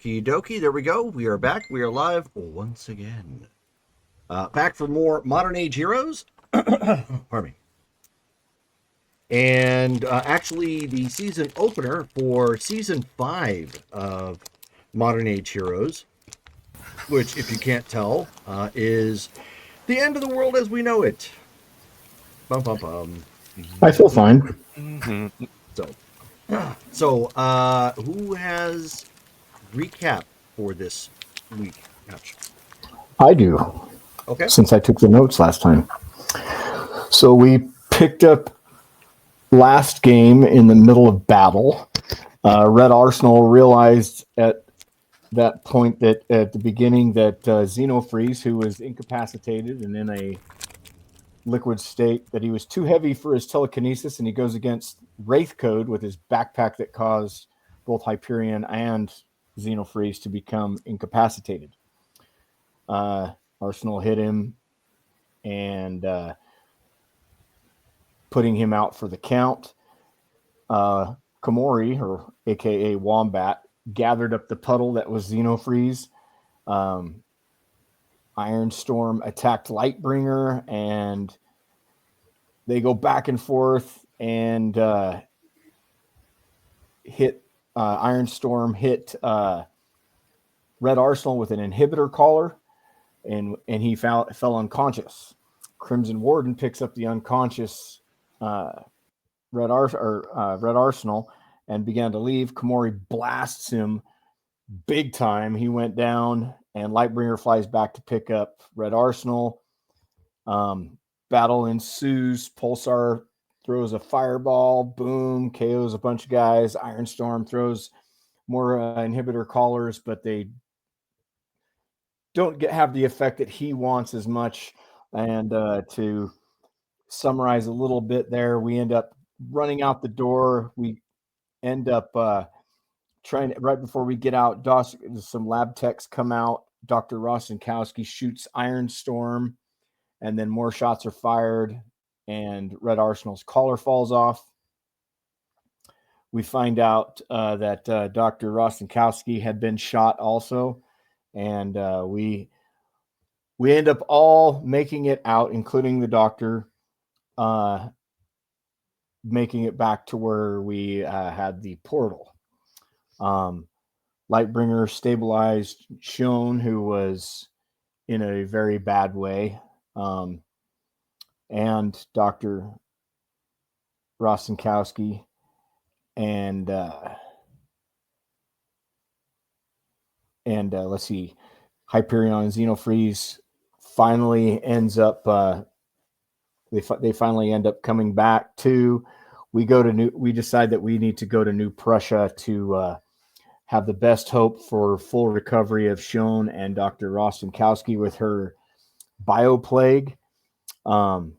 Okie dokie, there we go. We are back. We are live once again. Back for more Modern Age Heroes. Pardon me. And actually, the season opener for season 5 of Modern Age Heroes, which, if you can't tell, is the end of the world as we know it. Bum, bum, bum. I feel fine. So, who has recap for this week? Ouch. I do, Okay. since I took the notes last time. So we picked up last game in the middle of battle. Red Arsenal realized at that point that at the beginning that Xenofreeze, who was incapacitated and in a liquid state, that he was too heavy for his telekinesis, and he goes against Wraith Code with his backpack that caused both Hyperion and Xenofreeze to become incapacitated. Arsenal hit him and putting him out for the count. Komori, or aka Wombat, gathered up the puddle that was Xenofreeze. Ironstorm attacked Lightbringer, and they go back and forth and hit Ironstorm hit Red Arsenal with an inhibitor collar, and he fell unconscious. Crimson Warden picks up the unconscious Red Arsenal and began to leave. Komori blasts him big time. He went down, and Lightbringer flies back to pick up Red Arsenal. Battle ensues. Pulsar throws a fireball. Boom. KOs a bunch of guys. Ironstorm throws more inhibitor collars, but they don't have the effect that he wants as much. And to summarize a little bit there, we end up running out the door. We end up trying to, right before we get out, some lab techs come out. Dr. Rostenkowski shoots Ironstorm, and then more shots are fired, and Red Arsenal's collar falls off. We find out that Dr. Rostenkowski had been shot also, and we end up all making it out, including the doctor, making it back to where we had the portal. Lightbringer stabilized Shone, who was in a very bad way, and Dr. Rostenkowski, and let's see, Hyperion and Xenofreeze finally ends up. They finally end up coming back to. We decide that we need to go to New Prussia to have the best hope for full recovery of Shone and Dr. Rostenkowski with her bioplague. And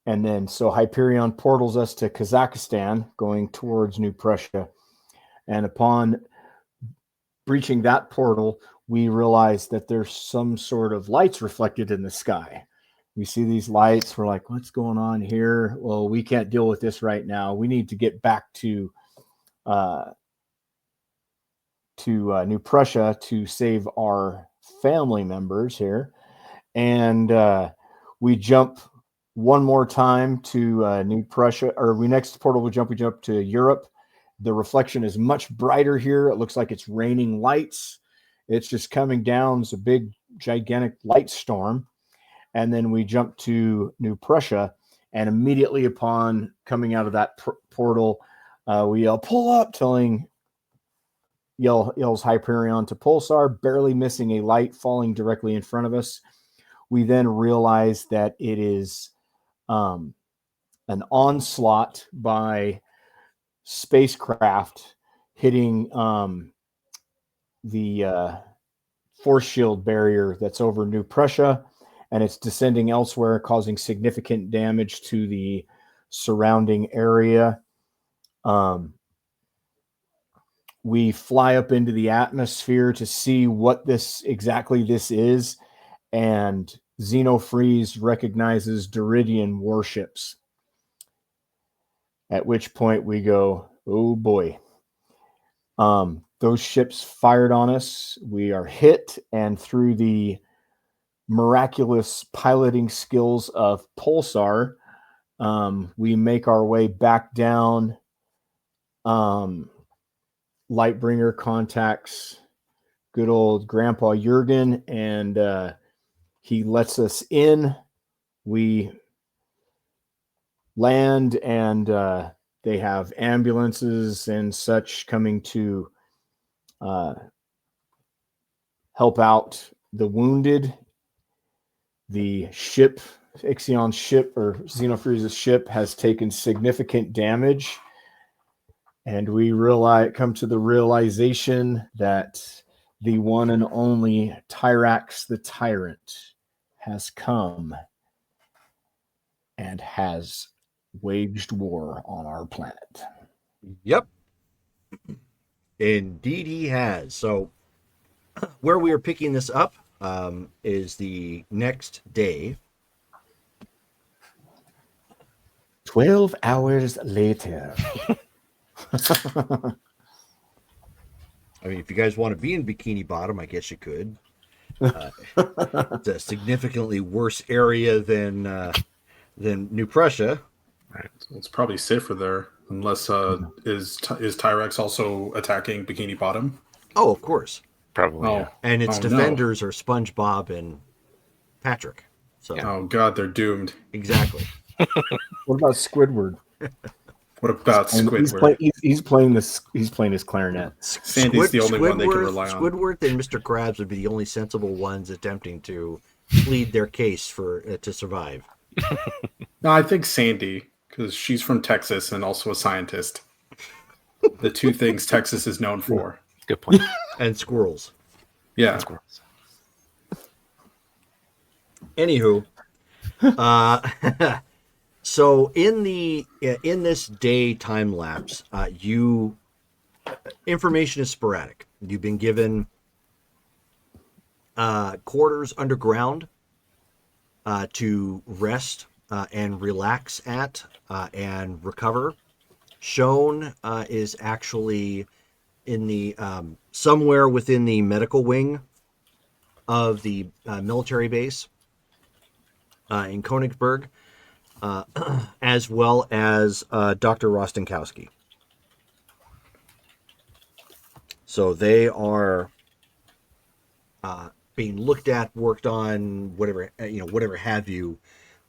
then so Hyperion portals us to Kazakhstan, going towards New Prussia. And upon breaching that portal, we realize that there's some sort of lights reflected in the sky. We see these lights. We're like, what's going on here? Well, we can't deal with this right now. We need to get back to New Prussia to save our family members here. And we jump one more time to New Prussia, or next portal we jump to Europe. The reflection is much brighter here. It looks like it's raining lights. It's just coming down. It's a big, gigantic light storm. And then we jump to New Prussia, and immediately upon coming out of that portal, we yell, "Pull up," yells Hyperion to Pulsar, barely missing a light falling directly in front of us. We then realize that it is an onslaught by spacecraft hitting the force shield barrier that's over New Prussia, and it's descending elsewhere, causing significant damage to the surrounding area. We fly up into the atmosphere to see what this is, and Xenofreeze recognizes Duridian warships. At which point we go, oh boy. Those ships fired on us. We are hit, and through the miraculous piloting skills of Pulsar, we make our way back down. Lightbringer contacts good old Grandpa Jurgen, and he lets us in. We land, and they have ambulances and such coming to help out the wounded. The ship, Ixion's ship, or Xenophreeze's ship, has taken significant damage, and we come to the realization that the one and only Tyrax the Tyrant has come and has waged war on our planet. Yep. Indeed he has. So where we are picking this up is the next day. 12 hours later. I mean, if you guys want to be in Bikini Bottom, I guess you could. It's a significantly worse area than New Prussia. Right. So it's probably safer there, unless is Tyrex also attacking Bikini Bottom? Oh, of course. Probably. Oh, Yeah. And its no. defenders are SpongeBob and Patrick. So Oh God, they're doomed. exactly. What about Squidward? What about Squidward? He's playing his clarinet. Sandy's the only one they can rely on. Squidward and Mr. Krabs would be the only sensible ones attempting to plead their case for to survive. No, I think Sandy, because she's from Texas and also a scientist. The two things Texas is known for. Good point. And squirrels. Yeah. Anywho, so in this day time lapse, information is sporadic. You've been given quarters underground to rest and relax at and recover. Shown is actually in the somewhere within the medical wing of the military base in Königsberg, as well as Dr. Rostenkowski. So they are being looked at, worked on, whatever have you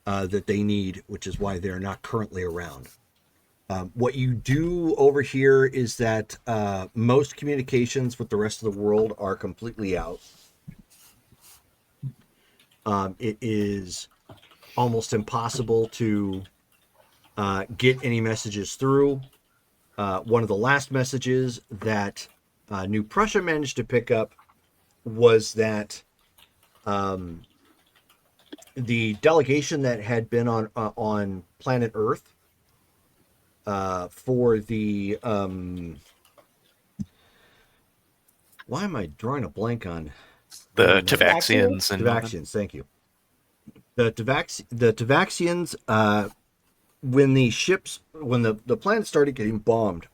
that they need, which is why they're not currently around. What you do over here is that most communications with the rest of the world are completely out. It is almost impossible to get any messages through. One of the last messages that New Prussia managed to pick up was that the delegation that had been on planet Earth for the why am I drawing a blank on The Tavaxians and Tavaxians? Thank you. The Tavaxians, when the planet started getting bombed,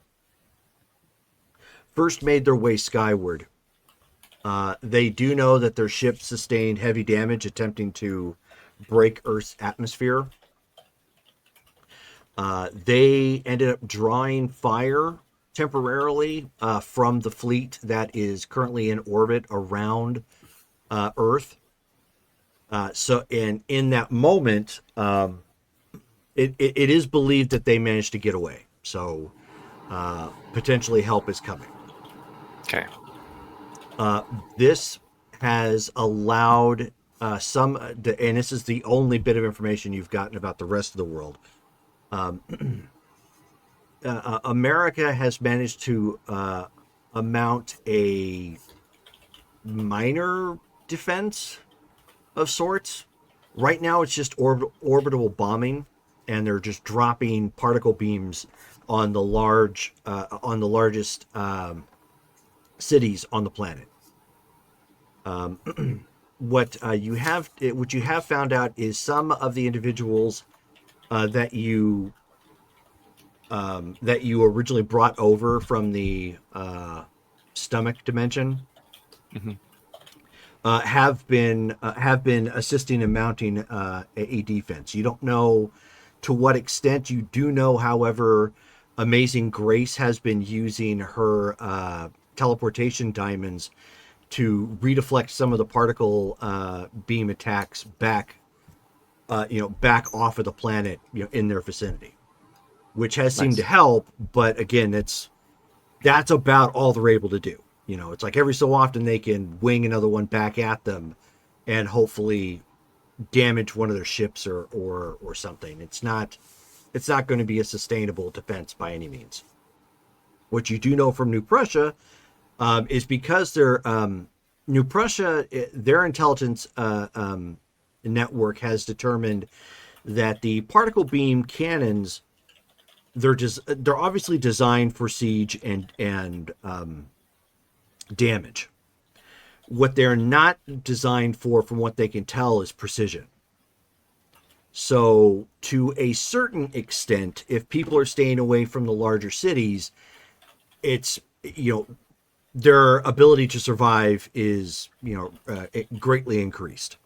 first made their way skyward. They do know that their ship sustained heavy damage attempting to break Earth's atmosphere. They ended up drawing fire temporarily from the fleet that is currently in orbit around Earth. So in that moment, it is believed that they managed to get away. So potentially help is coming. Okay. This has allowed and this is the only bit of information you've gotten about the rest of the world. America has managed to mount a minor defense of sorts. Right now, it's just orbital bombing, and they're just dropping particle beams on the largest cities on the planet. What you have found out is some of the individuals that you that you originally brought over from the stomach dimension Mhm. have been assisting in mounting a defense. You don't know to what extent. You do know, however, Amazing Grace has been using her teleportation diamonds to redeflect some of the particle beam attacks back, back off of the planet, in their vicinity, which has seemed to Nice. help. But again, that's about all they're able to do. It's like every so often they can wing another one back at them, and hopefully damage one of their ships or something. It's not going to be a sustainable defense by any means. What you do know from New Prussia is because New Prussia, their intelligence network has determined that the particle beam cannons, they're obviously designed for siege and damage. What they're not designed for, from what they can tell, is precision. So, to a certain extent, if people are staying away from the larger cities, it's, their ability to survive is, greatly increased.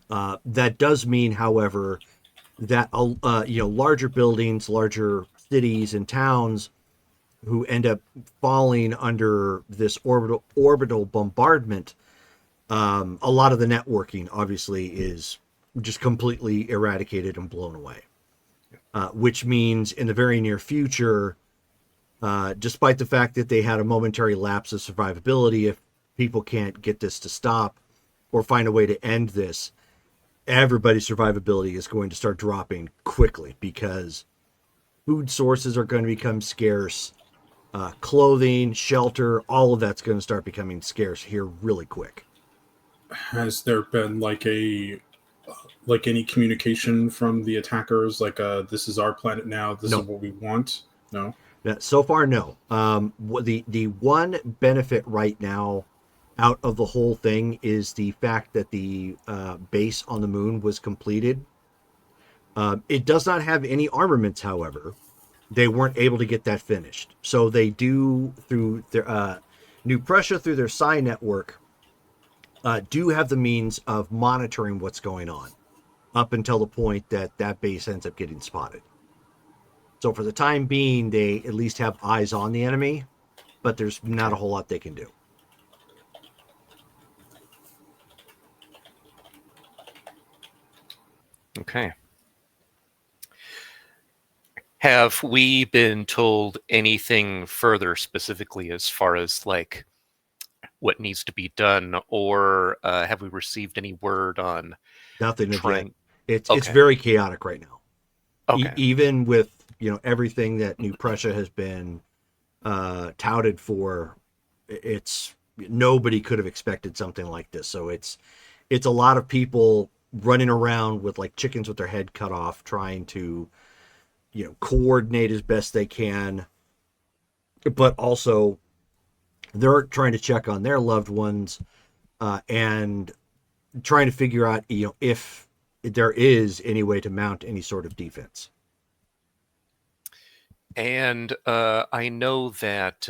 That does mean, however, that larger buildings, larger cities and towns who end up falling under this orbital bombardment, a lot of the networking obviously is just completely eradicated and blown away. Which means in the very near future, despite the fact that they had a momentary lapse of survivability, if people can't get this to stop or find a way to end this, everybody's survivability is going to start dropping quickly because food sources are going to become scarce. Clothing, shelter, all of that's going to start becoming scarce here really quick. Has there been like any communication from the attackers? Like, this is our planet now. This is No. what we want. No. So far, no. The one benefit right now out of the whole thing is the fact that the base on the moon was completed. It does not have any armaments, however. They weren't able to get that finished. So they do, through their New Prussia, through their Psi network, do have the means of monitoring what's going on up until the point that that base ends up getting spotted. So for the time being, they at least have eyes on the enemy, but there's not a whole lot they can do. Okay. Have we been told anything further specifically as far as like what needs to be done, or have we received any word on Nothing of yet. trying? It's Okay. very chaotic right now. Okay. Even with everything that New Prussia has been touted for, it's nobody could have expected something like this. So it's a lot of people running around with like chickens with their head cut off, trying to coordinate as best they can, but also they're trying to check on their loved ones and trying to figure out if there is any way to mount any sort of defense. And I know that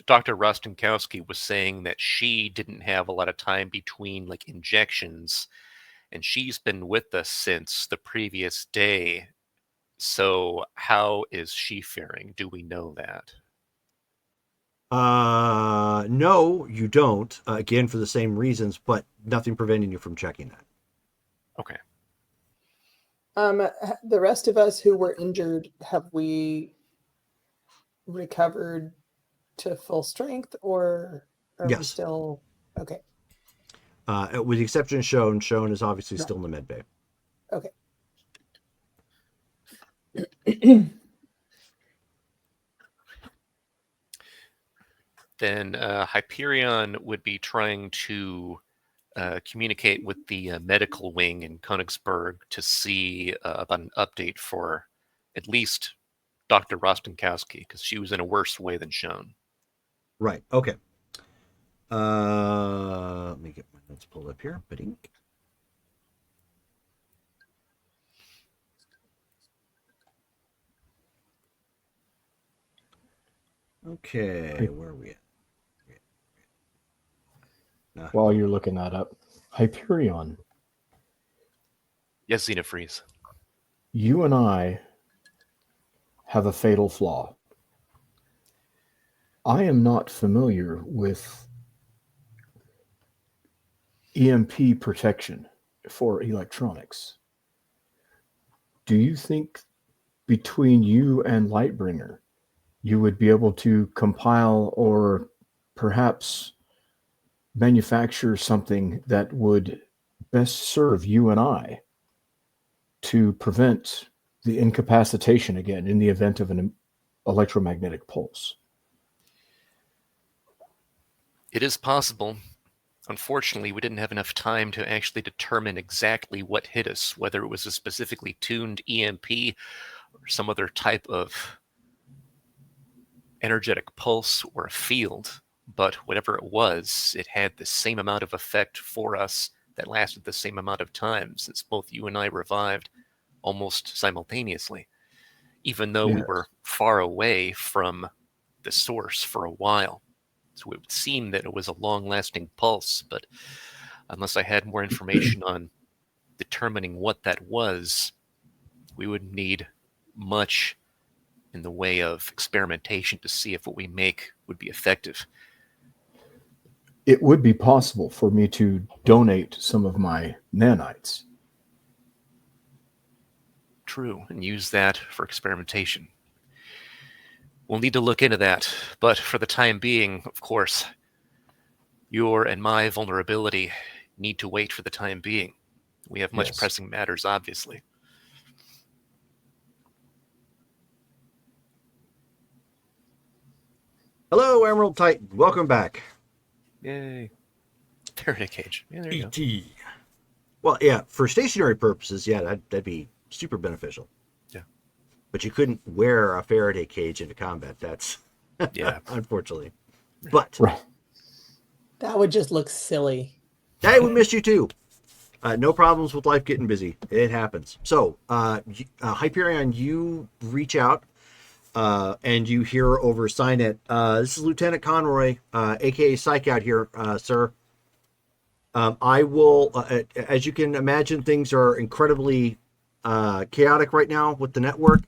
Dr. Rostenkowski was saying that she didn't have a lot of time between like injections, and she's been with us since the previous day. So how is she faring? Do we know that? No, you don't. Again, for the same reasons, but nothing preventing you from checking that. Okay. The rest of us who were injured, have we recovered to full strength, or are we Yes. still okay? With the exception of Shone. Shone is obviously still in the med bay. Okay. Then Hyperion would be trying to communicate with the medical wing in Königsberg to see about an update for at least Dr. Rostenkowski, because she was in a worse way than shown. Right. Okay. Let me get my notes pulled up here. Ba-dink. Okay, where are we at? While you're looking that up, Hyperion, Yes, Xenofreeze. you and I have a fatal flaw. I am not familiar with EMP protection for electronics. Do you think between you and Lightbringer, you would be able to compile or perhaps manufacture something that would best serve you and I to prevent the incapacitation again in the event of an electromagnetic pulse? It is possible. Unfortunately, we didn't have enough time to actually determine exactly what hit us, whether it was a specifically tuned EMP or some other type of energetic pulse or a field. But whatever it was, it had the same amount of effect for us that lasted the same amount of time, since both you and I revived almost simultaneously, even though we Yes. were far away from the source for a while. So it would seem that it was a long-lasting pulse, but unless I had more information on determining what that was, we would need much in the way of experimentation to see if what we make would be effective. It would be possible for me to donate some of my nanites. True, and use that for experimentation. We'll need to look into that, but for the time being, of course, your and my vulnerability need to wait for the time being. We have much Yes. pressing matters, obviously. Hello, Emerald Titan. Welcome back. Yay. Faraday cage. Yeah, there you go. E.T. Well, yeah, for stationary purposes, yeah, that'd be super beneficial. Yeah. But you couldn't wear a Faraday cage into combat. That's Yeah. unfortunately. But Right. That would just look silly. hey, we missed you too. No problems with life getting busy. It happens. So, Hyperion, you reach out and you hear over Signet. This is Lieutenant Conroy, aka Psych out here, sir. I will, as you can imagine, things are incredibly chaotic right now with the network.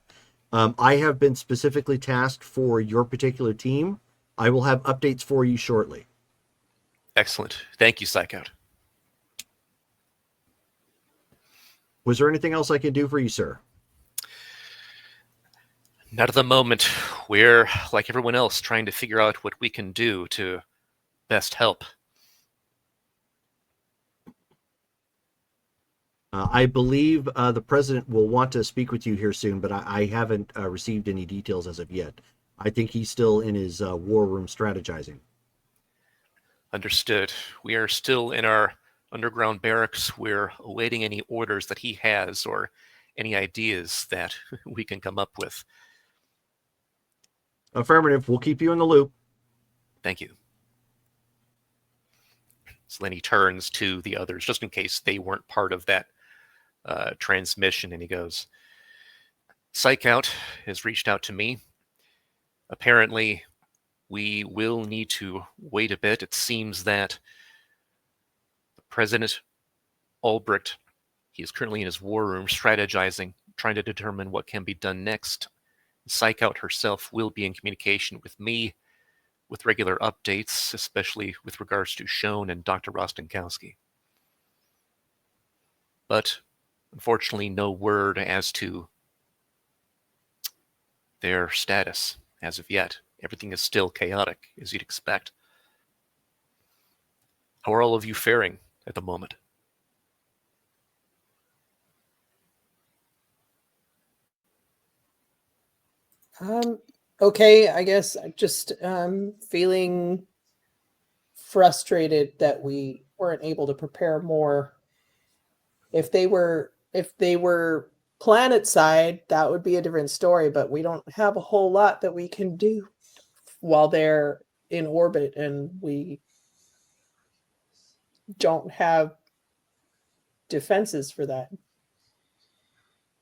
I have been specifically tasked for your particular team. I will have updates for you shortly. Excellent. Thank you, Psychout. Was there anything else I can do for you, sir? Not at the moment. We're, like everyone else, trying to figure out what we can do to best help. I believe the president will want to speak with you here soon, but I haven't received any details as of yet. I think he's still in his war room strategizing. Understood. We are still in our underground barracks. We're awaiting any orders that he has or any ideas that we can come up with. Affirmative. We'll keep you in the loop. Thank you. So then he turns to the others, just in case they weren't part of that transmission, and he goes, Psychout has reached out to me. Apparently, we will need to wait a bit. It seems that President Albrecht, he is currently in his war room strategizing, trying to determine what can be done next. Psychout herself will be in communication with me with regular updates, especially with regards to Schoen and Dr. Rostenkowski. But unfortunately, no word as to their status as of yet. Everything is still chaotic, as you'd expect. How are all of you faring at the moment? Okay, I guess I'm just feeling frustrated that we weren't able to prepare more. If they were planet side, that would be a different story, but we don't have a whole lot that we can do while they're in orbit, and we don't have defenses for that.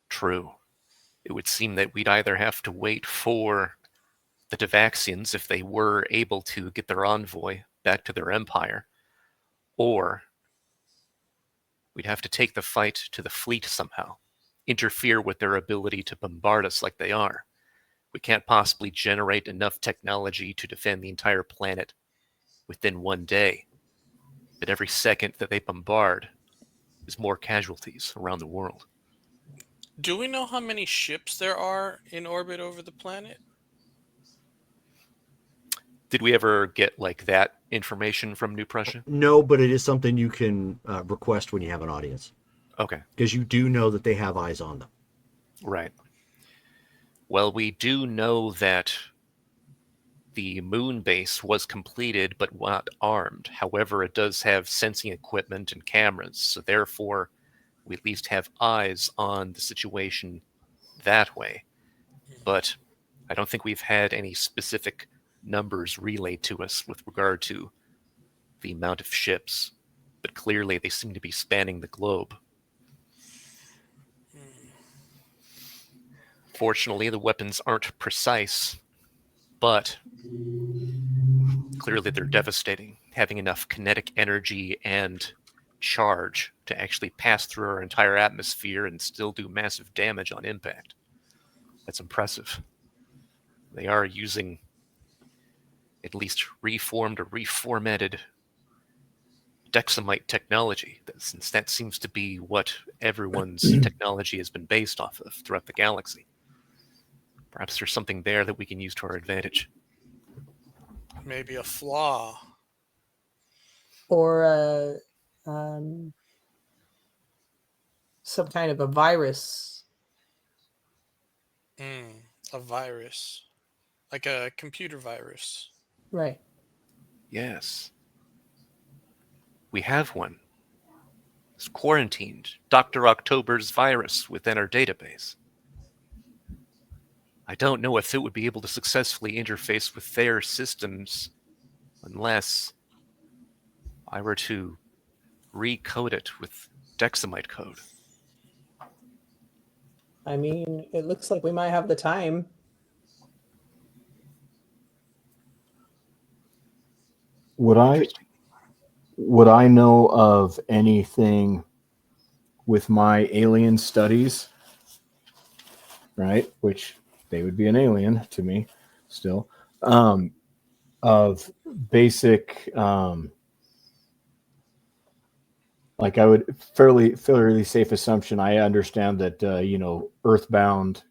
True. It would seem that we'd either have to wait for the Devaxians, if they were able to get their envoy back to their empire, or we'd have to take the fight to the fleet somehow, interfere with their ability to bombard us like they are. We can't possibly generate enough technology to defend the entire planet within one day. But every second that they bombard is more casualties around the world. Do we know how many ships there are in orbit over the planet? Did we ever get like that information from New Prussia? No, but it is something you can request when you have an audience, Okay, because you do know that they have eyes on them. right. Well, we do know that the moon base was completed but not armed. However, it does have sensing equipment and cameras, so therefore we at least have eyes on the situation that way. But I don't think we've had any specific numbers relayed to us with regard to the amount of ships. But clearly they seem to be spanning the globe. Fortunately, the weapons aren't precise, but clearly they're devastating, having enough kinetic energy and charge to actually pass through our entire atmosphere and still do massive damage on impact. That's impressive. They are using at least reformed or reformatted Dexamite technology, since that seems to be what everyone's technology has been based off of throughout the galaxy. Perhaps there's something there that we can use to our advantage. Maybe a flaw. Or some kind of a virus. A virus. Like a computer virus. Right. Yes. We have one. It's quarantined. Dr. October's virus within our database. I don't know if it would be able to successfully interface with their systems unless I were to recode it with Dexamite code. I mean, it looks like we might have the time. Would I know of anything with my alien studies, right? Which they would be an alien to me still, of basic, like I would fairly safe assumption. I understand that, earthbound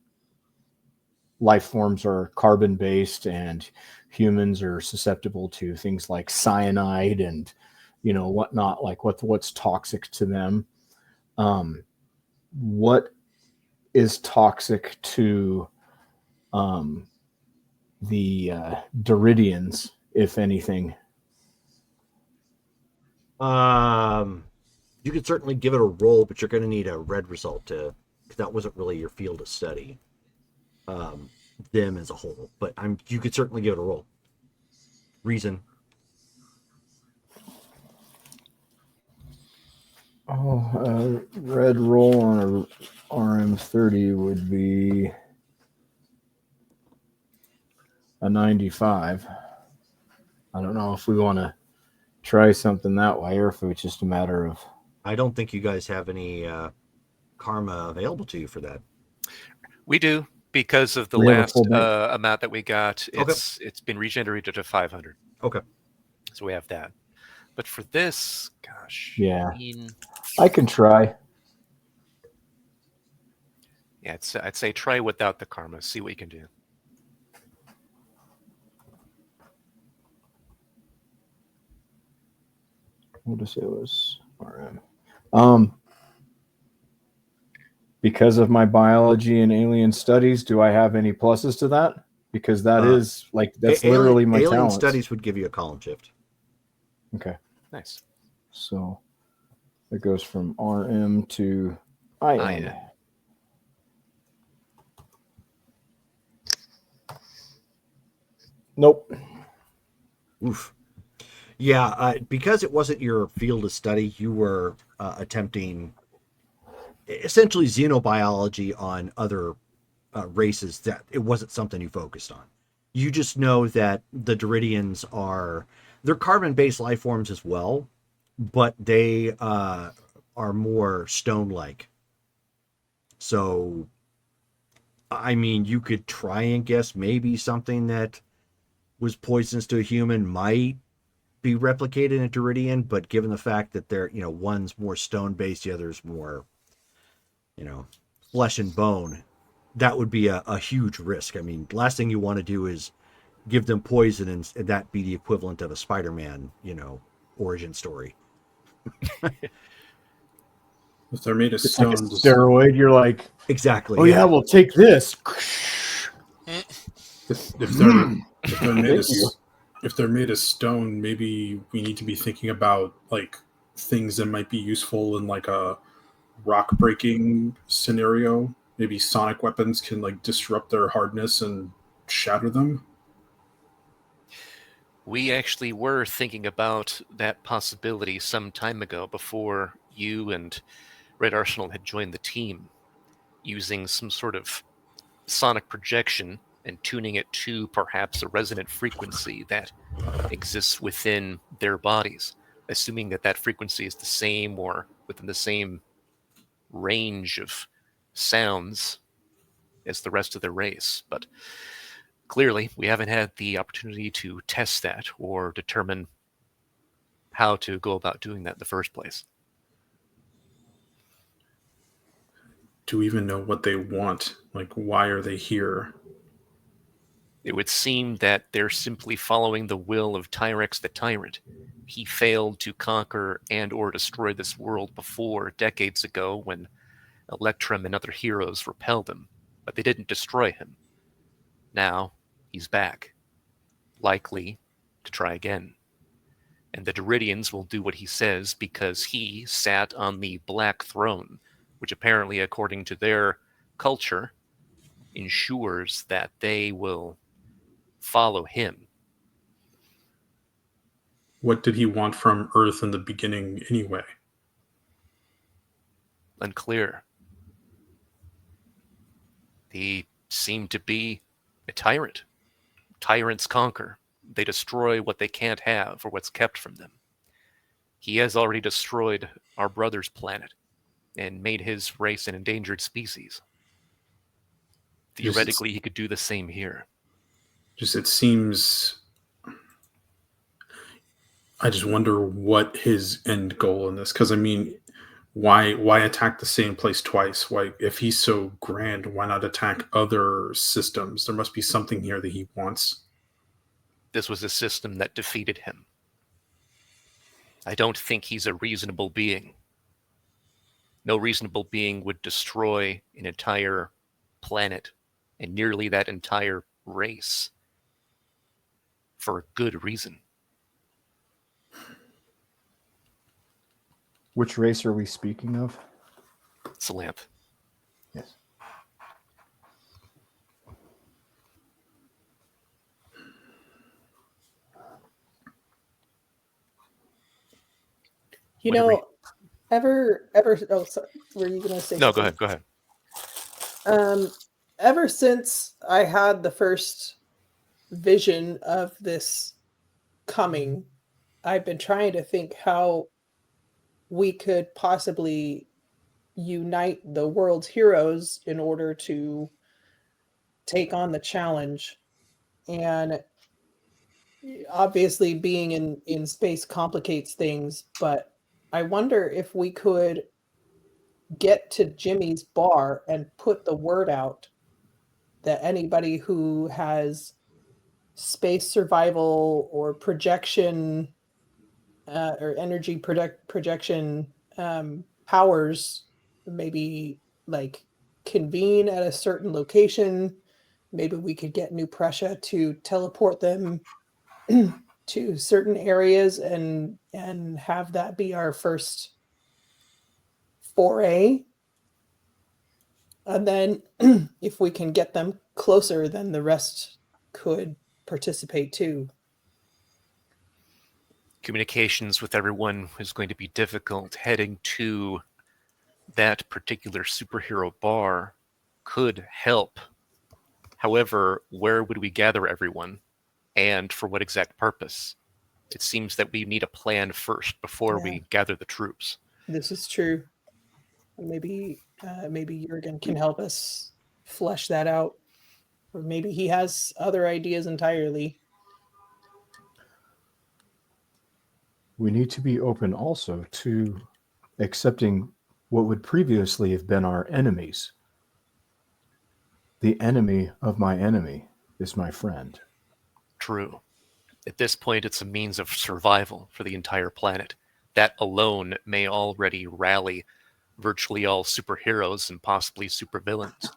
life forms are carbon based and humans are susceptible to things like cyanide and, whatnot, like what's toxic to them. What is toxic to the Doridians, if anything? You could certainly give it a roll, but you're going to need a red result because that wasn't really your field of study. Them as a whole, but you could certainly give it a roll. Reason. Red roll on a RM30 would be a 95. I don't know if we want to try something that way or if it's just a matter of... I don't think you guys have any karma available to you for that. We do, because of the last amount that we got. It's been regenerated to 500. Okay. So we have that. But for this, gosh. Yeah. I can try. Yeah, I'd say try without the karma. See what you can do. We'll just say it was RM. Because of my biology and alien studies, do I have any pluses to that? Because that's literally my alien talents. Studies would give you a column shift. Okay. Nice. So it goes from RM to IN. Nope. Oof. Yeah, because it wasn't your field of study, you were attempting essentially xenobiology on other races. That it wasn't something you focused on. You just know that the Duridians they're carbon-based life forms as well, but they are more stone-like. So, I mean, you could try and guess maybe something that was poisonous to a human might be replicated in a Duridian, but given the fact that they're, one's more stone-based, the other's more, flesh and bone, that would be a huge risk. I mean, last thing you want to do is give them poison and that be the equivalent of a Spider-Man, origin story. If they're made of It's like a stone, steroid. You're like, Exactly. oh yeah, we'll take this. if they're made of Thank you. if they're made of stone, maybe we need to be thinking about like things that might be useful in like a rock breaking scenario. Maybe sonic weapons can like disrupt their hardness and shatter them. We actually were thinking about that possibility some time ago before you and Red Arsenal had joined the team, using some sort of sonic projection and tuning it to perhaps a resonant frequency that exists within their bodies, assuming that that frequency is the same or within the same range of sounds as the rest of the race. But clearly, we haven't had the opportunity to test that or determine how to go about doing that in the first place. Do we even know what they want? Like, why are they here? It would seem that they're simply following the will of Tyrex the Tyrant. He failed to conquer and or destroy this world before, decades ago, when Electrum and other heroes repelled him, but they didn't destroy him. Now, he's back, likely to try again. And the Duridians will do what he says because he sat on the Black Throne, which apparently, according to their culture, ensures that they will follow him. What did he want from Earth in the beginning anyway? Unclear. He seemed to be a tyrant. Tyrants conquer. They destroy what they can't have or what's kept from them. He has already destroyed our brother's planet and made his race an endangered species. Theoretically, he could do the same here. Just it seems. I just wonder what his end goal in this. Because I mean, why attack the same place twice? Why, if he's so grand, why not attack other systems? There must be something here that he wants. This was a system that defeated him. I don't think he's a reasonable being. No reasonable being would destroy an entire planet and nearly that entire race for a good reason. Which race are we speaking of? Salamp. Yes. You Whatever know, ever oh, sorry, were you gonna say No, something? go ahead. Ever since I had the first vision of this coming, I've been trying to think how we could possibly unite the world's heroes in order to take on the challenge. And obviously being in space complicates things, but I wonder if we could get to Jimmy's bar and put the word out that anybody who has space survival or projection or energy projection powers, maybe like convene at a certain location. Maybe we could get New Prussia to teleport them to certain areas and have that be our first foray. And then if we can get them closer, then the rest could participate too. Communications with everyone is going to be difficult. Heading to that particular superhero bar could help However, where would we gather everyone, and for what exact purpose? It seems that we need a plan first before we gather the troops. This is true. Maybe Jurgen can help us flesh that out. Or maybe he has other ideas entirely. We need to be open also to accepting what would previously have been our enemies. The enemy of my enemy is my friend. True. At this point, it's a means of survival for the entire planet. That alone may already rally virtually all superheroes and possibly supervillains.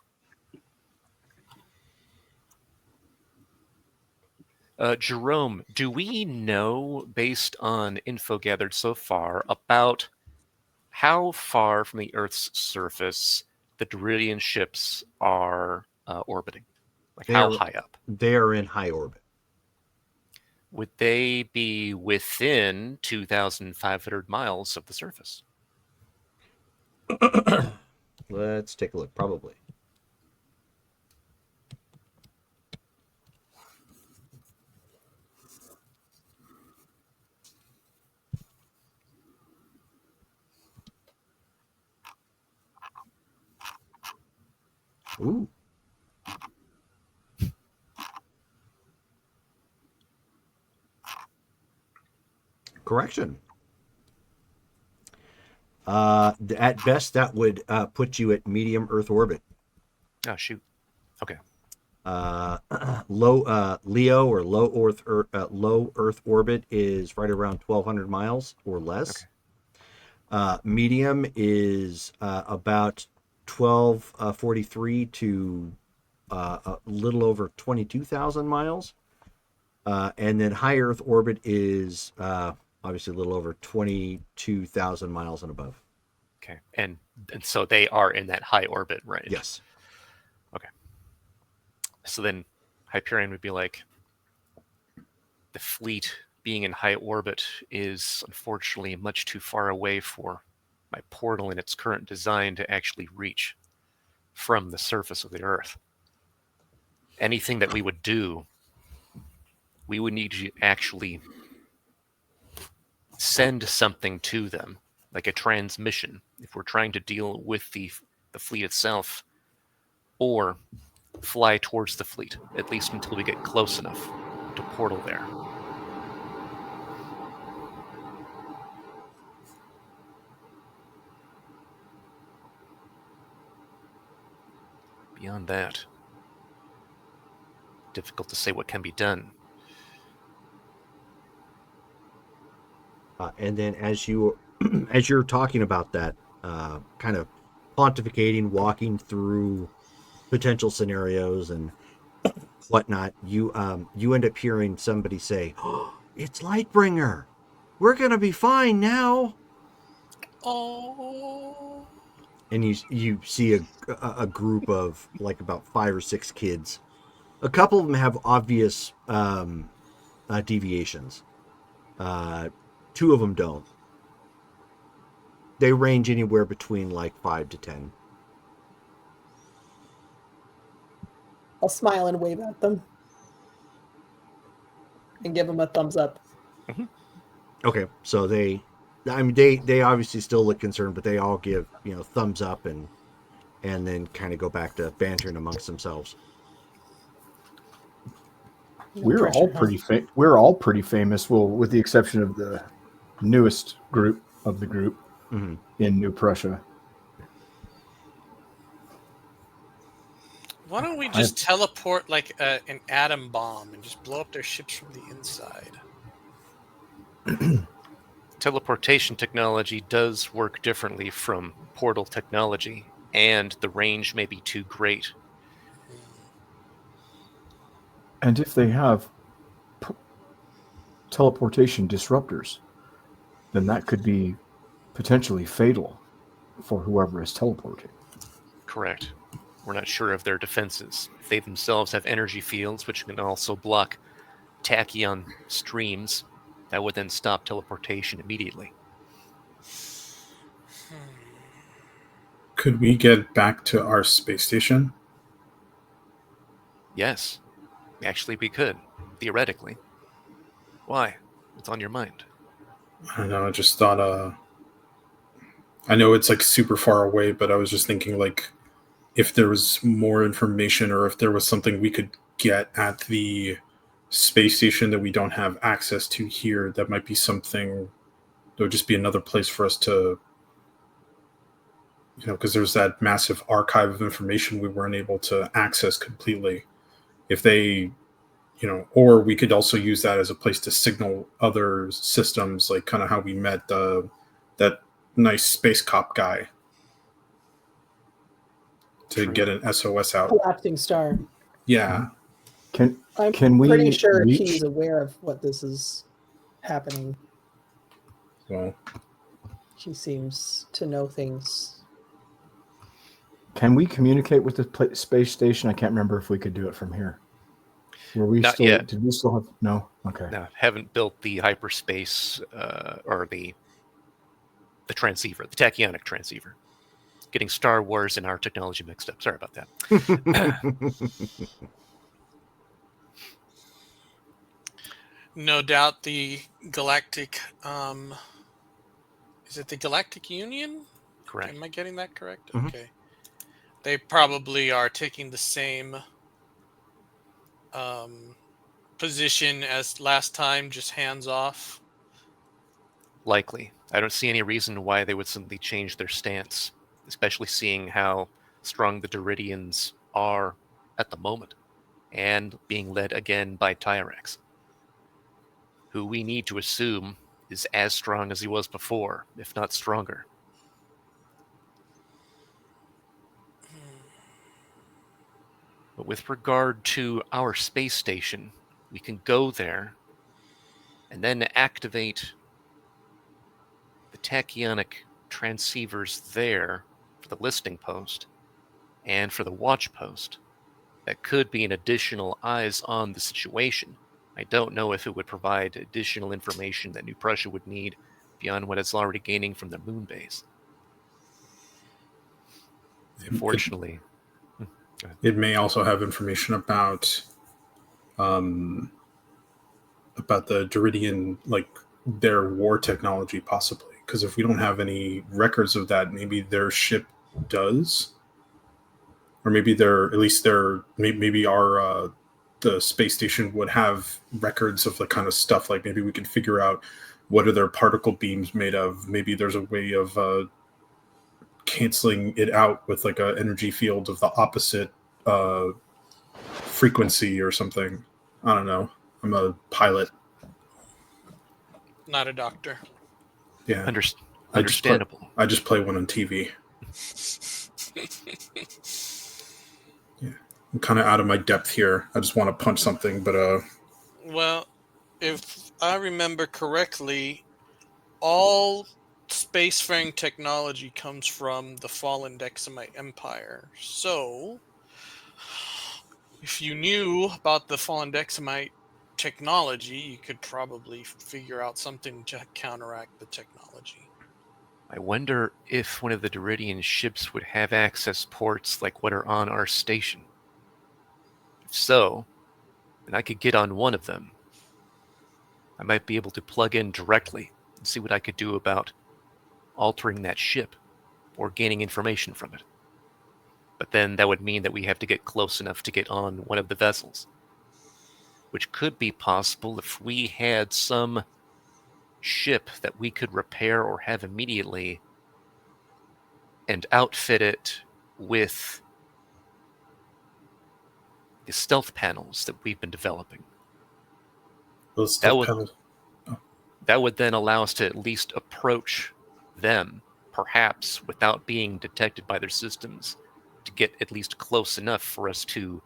Jerome, do we know, based on info gathered so far, about how far from the Earth's surface the Duridian ships are orbiting? Like how high up? They are in high orbit. Would they be within 2,500 miles of the surface? Let's take a look. Probably. Ooh. Correction. At best, that would put you at medium Earth orbit. Oh, shoot. Okay. Low Leo or low Earth orbit is right around 1,200 miles or less. Okay. Medium is about 1,243 to a little over 22,000 miles. And then high Earth orbit is obviously a little over 22,000 miles and above. Okay. And so they are in that high orbit range. Yes. Okay. So then Hyperion would be like, the fleet being in high orbit is unfortunately much too far away for my portal in its current design to actually reach from the surface of the Earth. Anything that we would do, we would need to actually send something to them, like a transmission, if we're trying to deal with the fleet itself, or fly towards the fleet, at least until we get close enough to portal there. Beyond that, difficult to say what can be done. And then as you're talking about that, kind of pontificating, walking through potential scenarios and whatnot, you end up hearing somebody say, "Oh, it's Lightbringer. We're gonna be fine now." Oh. And you see a group of like about 5 or 6 kids. A couple of them have obvious deviations. 2 of them don't. They range anywhere between like 5 to 10. I'll smile and wave at them and give them a thumbs up. Okay, so they obviously still look concerned, but they all give thumbs up and then kind of go back to bantering amongst themselves. No We're pressure, huh? we're all pretty famous. Well, with the exception of the newest group of the group Mm-hmm. in New Prussia. Why don't we just teleport like an atom bomb and just blow up their ships from the inside? Teleportation technology does work differently from portal technology, and the range may be too great. And if they have teleportation disruptors, then that could be potentially fatal for whoever is teleporting. Correct. We're not sure of their defenses. If they themselves have energy fields, which can also block tachyon streams, that would then stop teleportation immediately. Could we get back to our space station? Yes. Actually, we could. Theoretically. Why? What's on your mind? I don't know. I just thought. I know it's like super far away, but I was just thinking like if there was more information or if there was something we could get at the space station that we don't have access to here, that might be something. There would just be another place for us to, because there's that massive archive of information we weren't able to access completely. If they, or we could also use that as a place to signal other systems, like kind of how we met that nice space cop guy to True. get an SOS out. Collapsing star. Yeah. I'm Can we pretty sure reach- he's aware of what this is happening. Well, He seems to know things. Can we communicate with the space station? I can't remember if we could do it from here. Were we Not still? yet. Did we still have? No. Okay. No, haven't built the hyperspace or the transceiver, the tachyonic transceiver. Getting Star Wars and our technology mixed up. Sorry about that. No doubt the galactic. Is it the Galactic Union? Correct. Am I getting that correct? Mhm. Okay. They probably are taking the same position as last time, just hands off. Likely. I don't see any reason why they would simply change their stance, especially seeing how strong the Duridians are at the moment, and being led again by Tyrax, who we need to assume is as strong as he was before, if not stronger. But with regard to our space station, we can go there and then activate the tachyonic transceivers there for the listing post and for the watch post. That could be an additional eyes on the situation. I don't know if it would provide additional information that New Prussia would need beyond what it's already gaining from their moon base. Unfortunately. it may also have information about the Duridian, like their war technology, possibly. Because if we don't have any records of that, maybe their ship does, or maybe maybe our the space station would have records of the kind of stuff. Like maybe we can figure out what are their particle beams made of. Maybe there's a way of canceling it out with like an energy field of the opposite frequency or something. I don't know. I'm a pilot. Not a doctor. Yeah. Understandable. I just play one on TV. Yeah. I'm kind of out of my depth here. I just want to punch something, but Well, if I remember correctly, all spacefaring technology comes from the fallen Dexamite Empire. So, if you knew about the fallen Dexamite technology, you could probably figure out something to counteract the technology. I wonder if one of the Duridian ships would have access ports like what are on our station. If so, then I could get on one of them. I might be able to plug in directly and see what I could do about altering that ship or gaining information from it. But then that would mean that we have to get close enough to get on one of the vessels, which could be possible if we had some ship that we could repair or have immediately and outfit it with the stealth panels that we've been developing. those That stuff would- panels. That would then allow us to at least approach them, perhaps without being detected by their systems, to get at least close enough for us to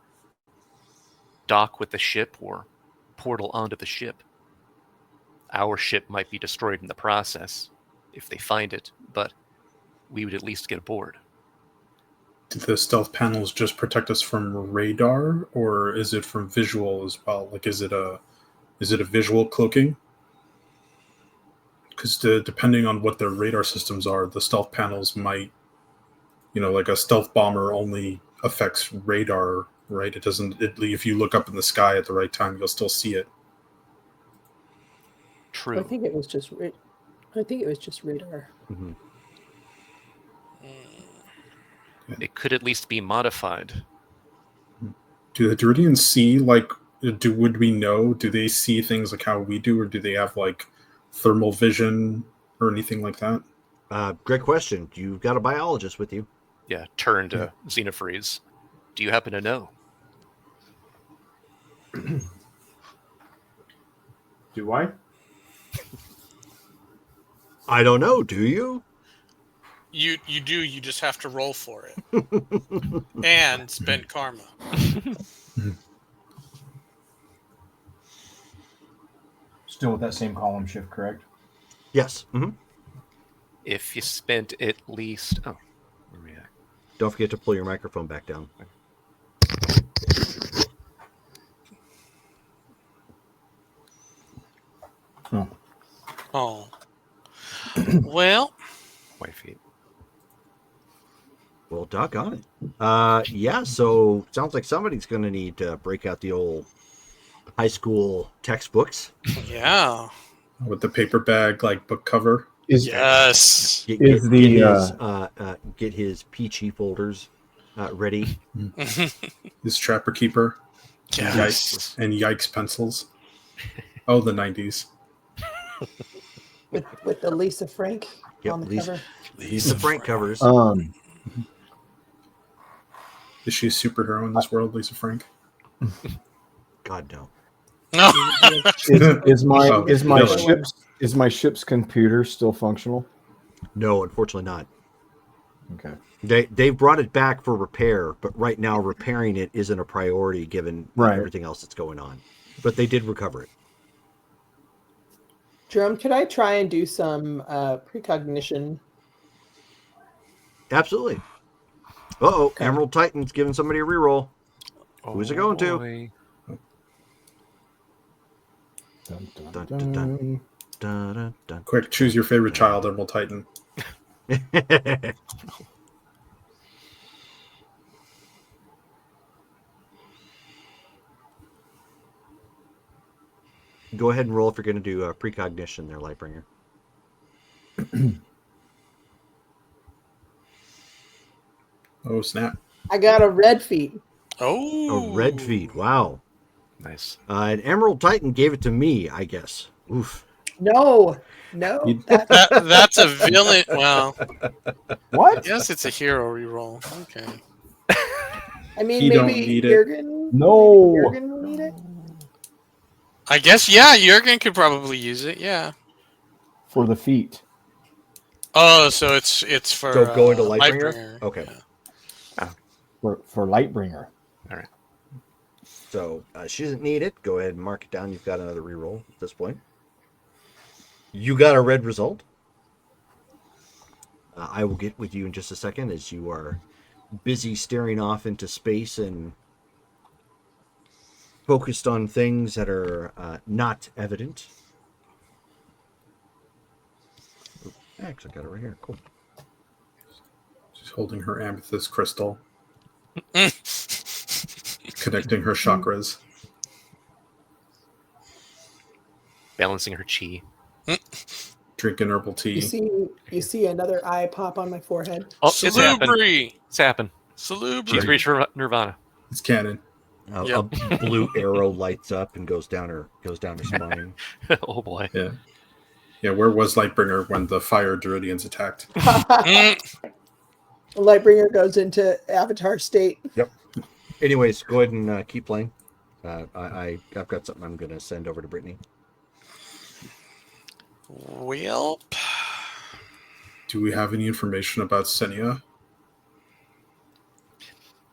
dock with the ship or portal onto the ship. Our ship might be destroyed in the process if they find it, but we would at least get aboard. Do the stealth panels just protect us from radar, or is it from visual as well? Like, is it a visual cloaking? Because depending on what their radar systems are, the stealth panels might, like a stealth bomber only affects radar right? It doesn't. If you look up in the sky at the right time, you'll still see it. True. I think it was just radar. Mm-hmm. It could at least be modified. Do the Duridians see like? Would we know? Do they see things like how we do, or do they have like thermal vision or anything like that? Great question. You've got a biologist with you. Yeah, turn to Xenofreeze. Do you happen to know? Do I? I don't know. Do you? You do. You just have to roll for it and spend karma. Still with that same column shift, correct? Yes. Mm-hmm. If you spent at least... Oh, where are we at? Don't forget to pull your microphone back down. Oh. Well, White feet. Well, doggone it. Yeah, so sounds like somebody's going to need to break out the old high school textbooks. yeah. With the paper bag like book cover. Yes. Get his peachy folders ready. His Trapper Keeper. Yes. And Yikes pencils. Oh, the 90s. With the Lisa Frank Yep, on the Lisa- cover. The Frank covers. Is she a superhero in this world, Lisa Frank? God, no. No. Is villain. my ship's computer still functional? No, unfortunately not. Okay. They've brought it back for repair, but right now repairing it isn't a priority given everything else that's going on. But they did recover it. Jerome, could I try and do some precognition? Absolutely. Uh-oh, Okay. Emerald Titan's giving somebody a reroll. Who's it going to? boy. Dun, dun, Dun, dun. dun, dun. Dun, dun, dun. Quick, choose your favorite child, Emerald Titan. Go ahead and roll if you're going to do precognition there, Lightbringer. Oh, snap. I got a red feet. Oh. A red feet. Wow. Nice. And Emerald Titan gave it to me, I guess. Oof. No. That's a villain. Well, What? yes, it's a hero reroll. Okay. I mean, He don't maybe need it. Jurgen. No. Maybe Jurgen will need it. I guess, yeah, Jurgen could probably use it, yeah. For the feet. Oh, so it's for So go into Lightbringer? Okay. Yeah. For Lightbringer. All right. So she doesn't need it. Go ahead and mark it down. You've got another reroll at this point. You got a red result. I will get with you in just a second as you are busy staring off into space and focused on things that are not evident. Actually, I got it right here. Cool. She's holding her amethyst crystal. Connecting her chakras. Balancing her chi. Drinking herbal tea. You see another eye pop on my forehead. Oh, it's happened. Salubri! It's happened. Salubri! She's reached for Nirvana. It's canon. A blue arrow lights up and goes down her spine. Oh boy. Yeah. Yeah, where was Lightbringer when the fire Duridians attacked? Lightbringer goes into Avatar state. Yep. Anyways, go ahead and keep playing. I've got something I'm going to send over to Brittany. Well, Do we have any information about Senia?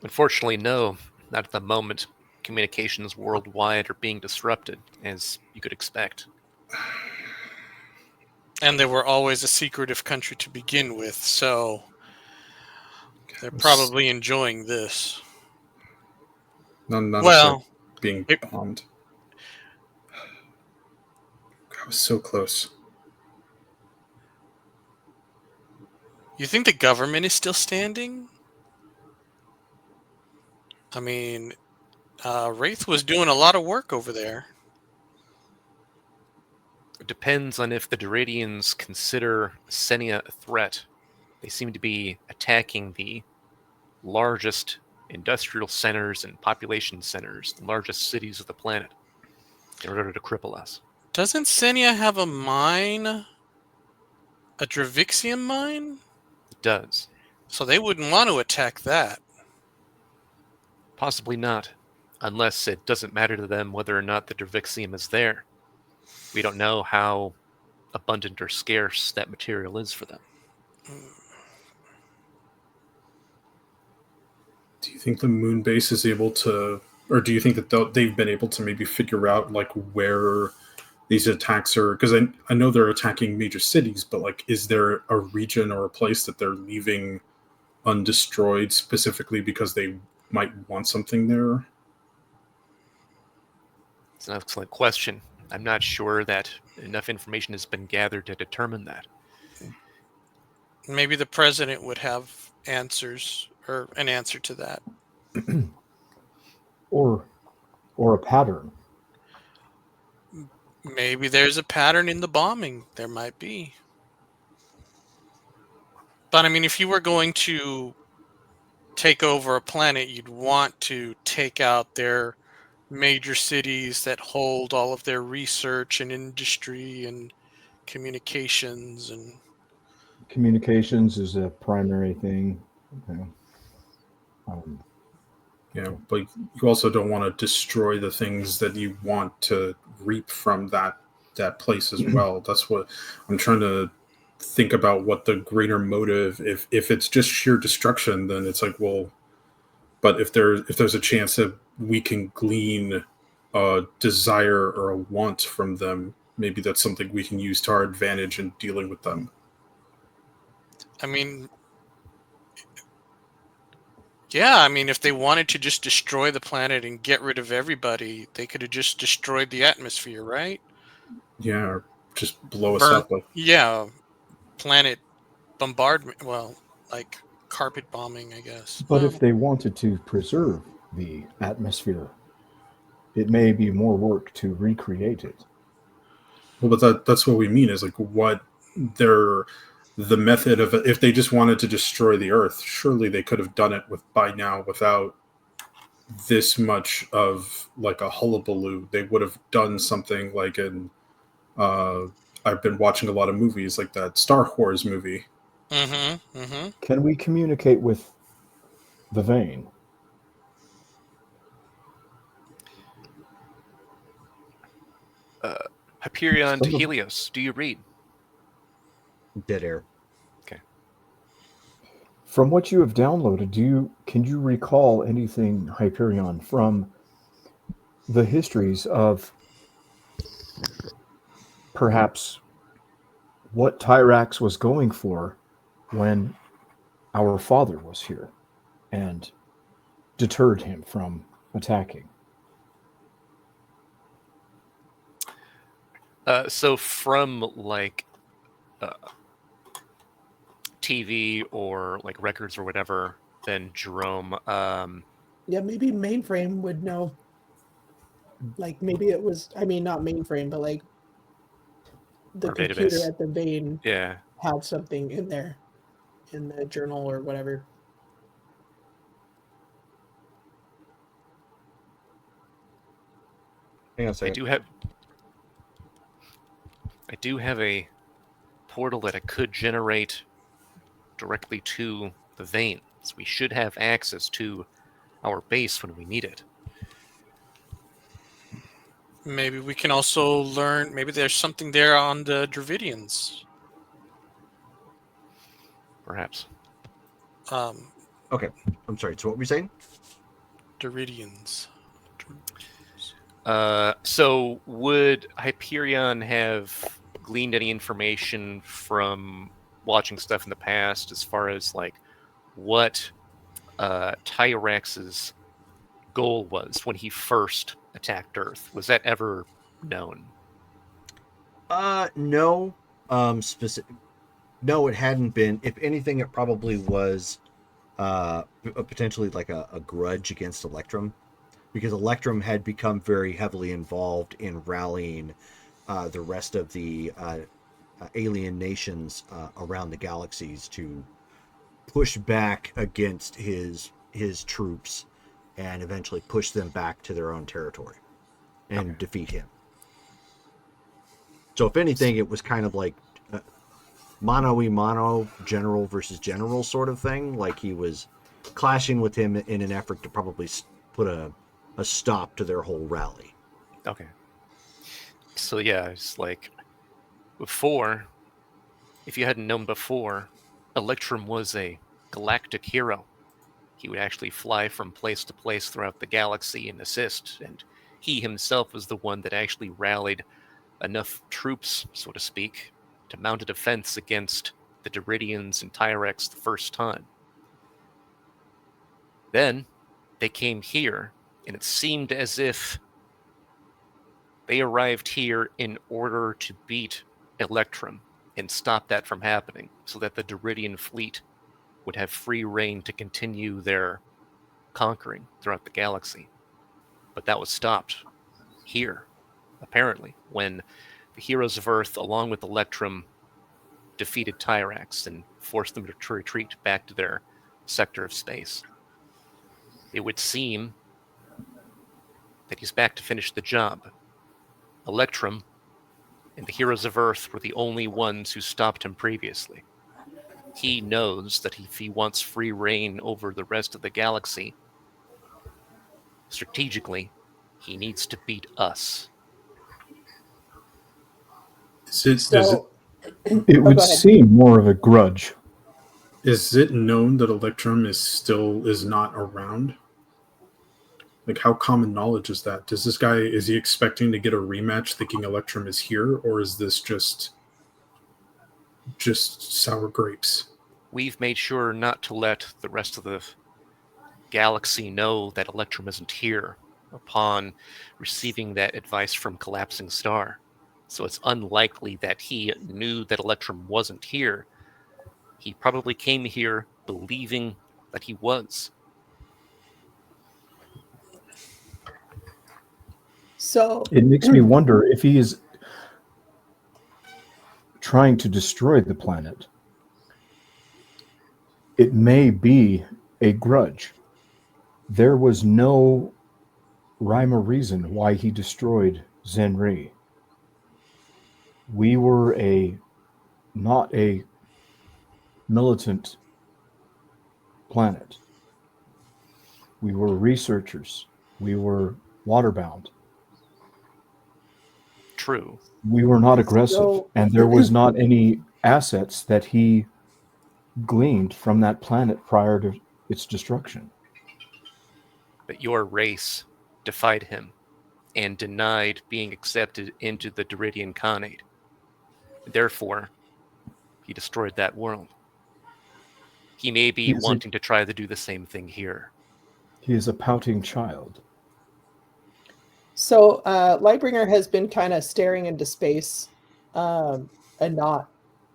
Unfortunately, no. Not at the moment. Communications worldwide are being disrupted, as you could expect. and they were always a secretive country to begin with, so they're probably enjoying this. None Well, of it being bombed. I was so close. you think the government is still standing? I mean, Wraith was doing a lot of work over there. It depends on if the Duridians consider Senia a threat. They seem to be attacking the largest industrial centers and population centers, the largest cities of the planet, in order to cripple us. Doesn't Senia have a mine? A Dravixian mine? It does. So they wouldn't want to attack that. Possibly not, unless it doesn't matter to them whether or not the Dravixium is there. We don't know how abundant or scarce that material is for them. Do you think the moon base is able to, or do you think that they've been able to maybe figure out like where these attacks are? Because I know they're attacking major cities, but like, is there a region or a place that they're leaving undestroyed specifically because they might want something there? It's an excellent question. I'm not sure that enough information has been gathered to determine that. Maybe the president would have answers or an answer to that. or a pattern. Maybe there's a pattern in the bombing. There might be. But I mean, if you were going to take over a planet, you'd want to take out their major cities that hold all of their research and industry and communications. And Communications is a primary thing. Okay. Yeah, but you also don't want to destroy the things that you want to reap from that place as well. That's what I'm trying to think about, what the greater motive. If it's just sheer destruction, then it's like, well, but if there's a chance that we can glean a desire or a want from them, maybe that's something we can use to our advantage in dealing with them. I mean, yeah, I mean, if they wanted to just destroy the planet and get rid of everybody, they could have just destroyed the atmosphere, right? Yeah, or just blow us up. Like, yeah, planet bombardment. Well, like carpet bombing, I guess. But if they wanted to preserve the atmosphere, it may be more work to recreate it. well, but that's what we mean, is like what the method of, if they just wanted to destroy the Earth, surely they could have done it by now without this much of like a hullabaloo. They would have done something like I've been watching a lot of movies like that Star Wars movie. Mm-hmm. Mm-hmm. Can we communicate with the vein? Hyperion to Helios. Do you read? Dead air. Okay. From what you have downloaded, can you recall anything, Hyperion, from the histories of perhaps what Tyrax was going for when our father was here and deterred him from attacking? So from like TV or like records or whatever, then Jerome. Yeah, maybe mainframe would know. Like maybe it was, I mean, not mainframe, but like the Our computer database. at the vein Yeah. had something in there, in the journal or whatever. Hang on a second. I do have a portal that I could generate directly to the vein. So we should have access to our base when we need it. Maybe we can also learn. Maybe there's something there on the Dravidians. Perhaps. Okay, I'm sorry. So what were you saying? Dravidians. So would Hyperion have gleaned any information from watching stuff in the past as far as like what Tyrax's goal was when he first attacked Earth? Was that ever known? No. Specific. No, it hadn't been. If anything, it probably was potentially like a grudge against Electrum, because Electrum had become very heavily involved in rallying the rest of the alien nations around the galaxies to push back against his troops and eventually push them back to their own territory and defeat him. So if anything, it was kind of like mano-a-mano, general versus general sort of thing. Like he was clashing with him in an effort to probably put a stop to their whole rally. Okay. So yeah, it's like before, if you hadn't known before, Electrum was a galactic hero. He would actually fly from place to place throughout the galaxy and assist, and he himself was the one that actually rallied enough troops, so to speak, to mount a defense against the Deridians and Tyrex the first time. Then they came here, and it seemed as if they arrived here in order to beat Electrum and stop that from happening, so that the Deridian fleet would have free reign to continue their conquering throughout the galaxy. But that was stopped here, apparently, when the heroes of Earth, along with Electrum, defeated Tyrax and forced them to retreat back to their sector of space. It would seem that he's back to finish the job. Electrum and the heroes of Earth were the only ones who stopped him previously. He knows that if he wants free reign over the rest of the galaxy, strategically, he needs to beat us. It would seem more of a grudge. Is it known that Electrum is not around? Like, how common knowledge is that? Is he expecting to get a rematch thinking Electrum is here, or is this just sour grapes? We've made sure not to let the rest of the galaxy know that Electrum isn't here upon receiving that advice from Collapsing Star. So it's unlikely that he knew that Electrum wasn't here. He probably came here believing that he was. So it makes me wonder if he is trying to destroy the planet. It may be a grudge. There was no rhyme or reason why he destroyed Zenri. We were not a militant planet. We were researchers. We were waterbound. True. We were not aggressive, and there was not any assets that he gleaned from that planet prior to its destruction. But your race defied him and denied being accepted into the Deridian Khanate. Therefore, he destroyed that world. He may be wanting to try to do the same thing here. He is a pouting child. So Lightbringer has been kind of staring into space and not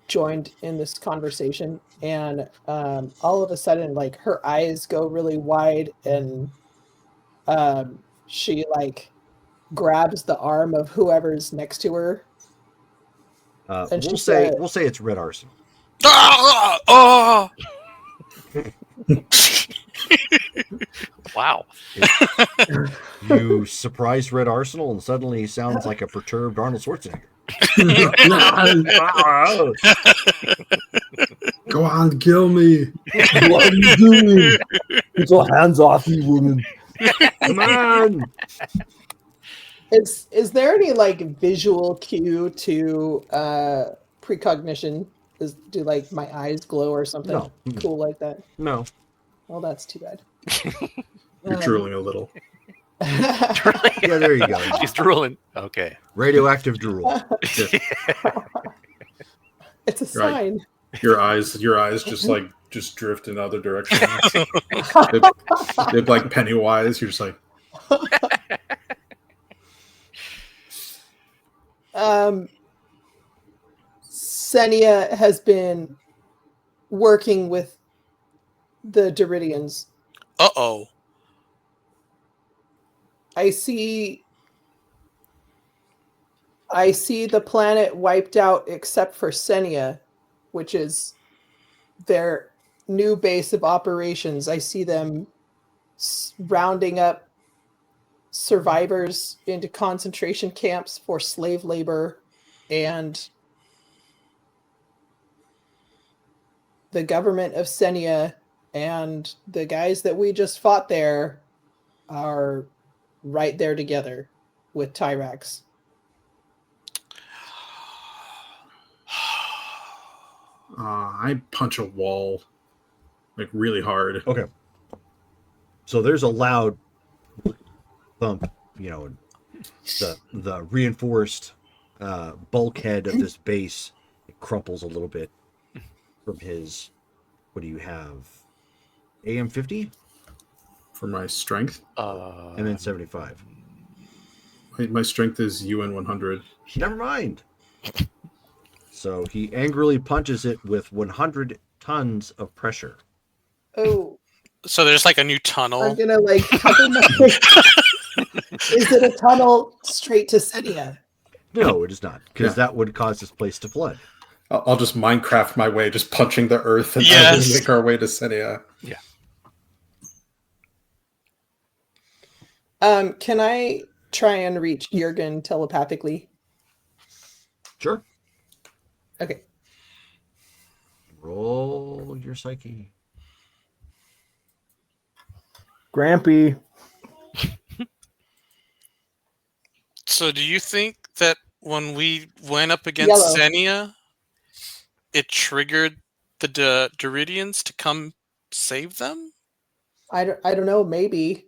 joined in this conversation. And all of a sudden, like, her eyes go really wide, and she like grabs the arm of whoever's next to her. And we'll say it's Red Arsenal. Oh! Wow. You surprised Red Arsenal, and suddenly he sounds like a perturbed Arnold Schwarzenegger. Go on, kill me. What are you doing? Get your hands off me, woman. Come on. Is there any like visual cue to precognition? Do like my eyes glow or something cool like that? No. Well, that's too bad. You're drooling a little. Yeah, there you go. She's drooling. Okay. Radioactive drool. It's a sign. Your eyes just drift in other directions. They're like Pennywise. You're just like. Senia has been working with the Deridians. Uh-oh. I see the planet wiped out except for Senia, which is their new base of operations. I see them rounding up survivors into concentration camps for slave labor, and the government of Senia and the guys that we just fought there are right there together with Tyrax. I punch a wall like really hard. Okay. So there's a loud thump, the reinforced bulkhead of this base crumples a little bit from his, what do you have? AM50? For my strength. And then 75. My strength is UN 100. Never mind. So he angrily punches it with 100 tons of pressure. Oh, So there's like a new I'm tunnel. gonna cover my. Is it a tunnel straight to Senia? No, it is not, because that would cause this place to flood. I'll just Minecraft my way, just punching the earth and Yes. make our way to Senia. Yeah. Can I try and reach Jurgen telepathically? Sure. Okay. Roll your psyche. Grampy. So do you think that when we went up against Yellow. Senia, it triggered the Deridians to come save them? I don't know. Maybe.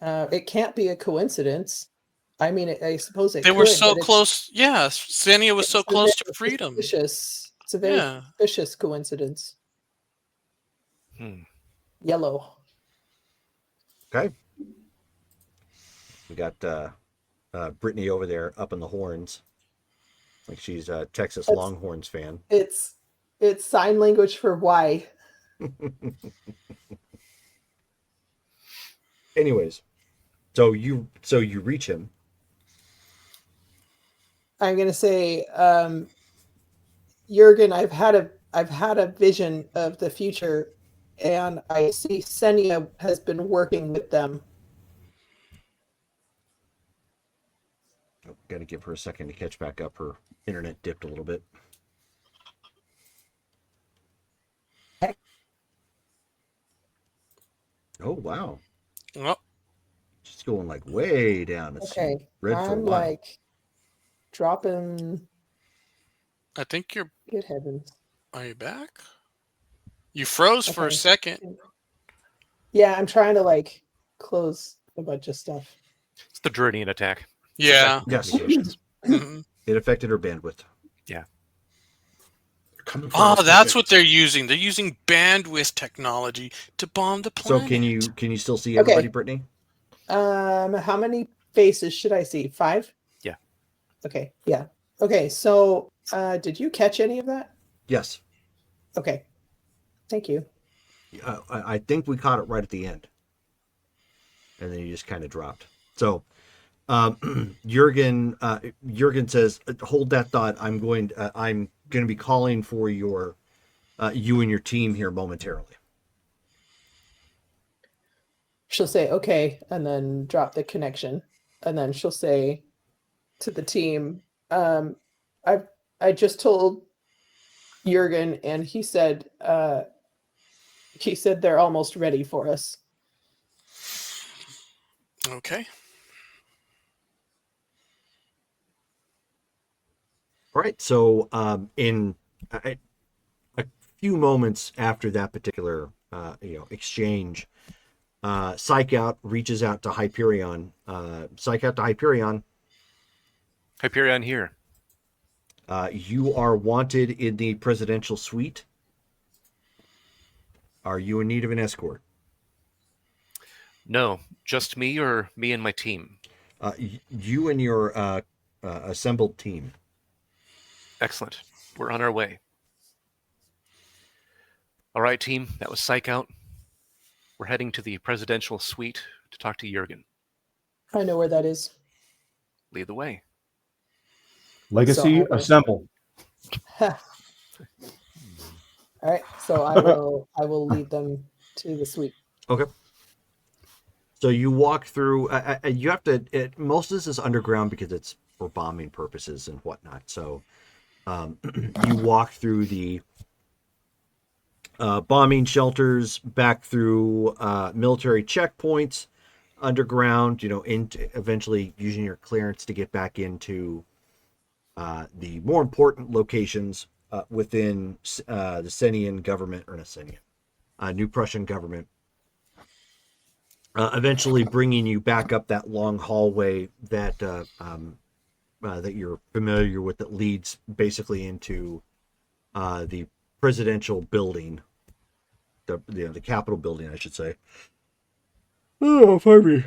It can't be a coincidence. I mean, I suppose it They could, were so but close. Yeah, Senia was so it's a close to very freedom. Suspicious. It's a very Yeah. suspicious coincidence. Yellow. Okay. We got Brittany over there up in the horns. Like she's a Texas Longhorns fan. It's sign language for why. Anyways, so you reach him. I'm gonna say, Jurgen, I've had a vision of the future, and I see Senia has been working with them. Oh, got to give her a second to catch back up. Her internet dipped a little bit. Oh wow, Well, she's going like way down. It's Okay, red for a I'm while. dropping. I think you're. Good heavens! Are you back? You froze for a Okay. second. Yeah, I'm trying to close a bunch of stuff. It's the Duridian attack. Yeah. Yes, Communications. Mhm. it affected her bandwidth. Coming for Oh, us, that's okay. what they're using. They're using bandwidth technology to bomb the So planet. can you still see Okay. everybody, Brittany? How many faces should I see? 5? Yeah. Okay. Yeah. Okay. So, did you catch any of that? Yes. Okay. Thank you. I think we caught it right at the end, and then you just kind of dropped. So, Jurgen says, "Hold that thought. I'm going to be calling for you and your team here momentarily." She'll say, okay, and then drop the connection. And then she'll say to the team, I just told Jurgen, and he said they're almost ready for us. Okay. All right. So, in a few moments after that particular exchange, Psych Out reaches out to Hyperion. Psych Out to Hyperion. Hyperion here. You are wanted in the presidential suite. Are you in need of an escort? No, just me or me and my team. You and your assembled team. Excellent. We're on our way. All right, team. That was Psych Out. We're heading to the presidential suite to talk to Jurgen. I know where that is. Lead the way. Legacy So I will- assemble. All right. So I will lead them to the suite. Okay. So you walk through. You have to. Most of this is underground because it's for bombing purposes and whatnot. So you walk through the bombing shelters, back through military checkpoints, underground. Eventually using your clearance to get back into the more important locations within the Senian government, or not Senian, New Prussian government. Eventually bringing you back up that long hallway that that you're familiar with, that leads basically into the presidential building, the Capitol building, I should say. Oh, pardon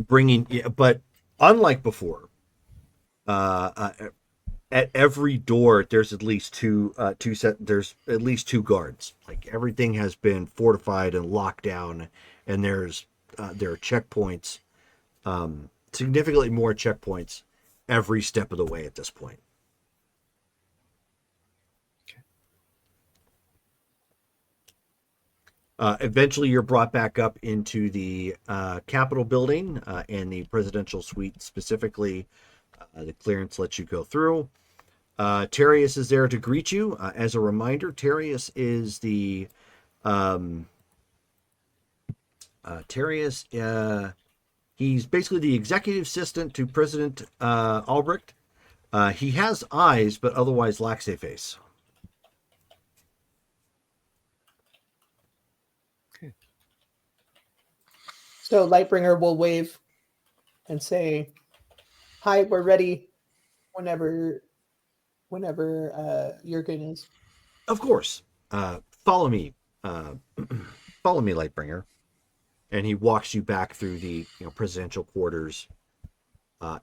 me. But unlike before, at every door there's at least there's at least two guards. Like, everything has been fortified and locked down, and there are checkpoints, significantly more checkpoints every step of the way at this point. Eventually you're brought back up into the Capitol building and the presidential suite specifically. The clearance lets you go through. Terrius is there to greet you. As a reminder, Terrius is the he's basically the executive assistant to President Albrecht. He has eyes, but otherwise lacks a face. So Lightbringer will wave and say, "Hi, we're ready whenever Jurgen is." Of course. Follow me. Follow me, Lightbringer. And he walks you back through the presidential quarters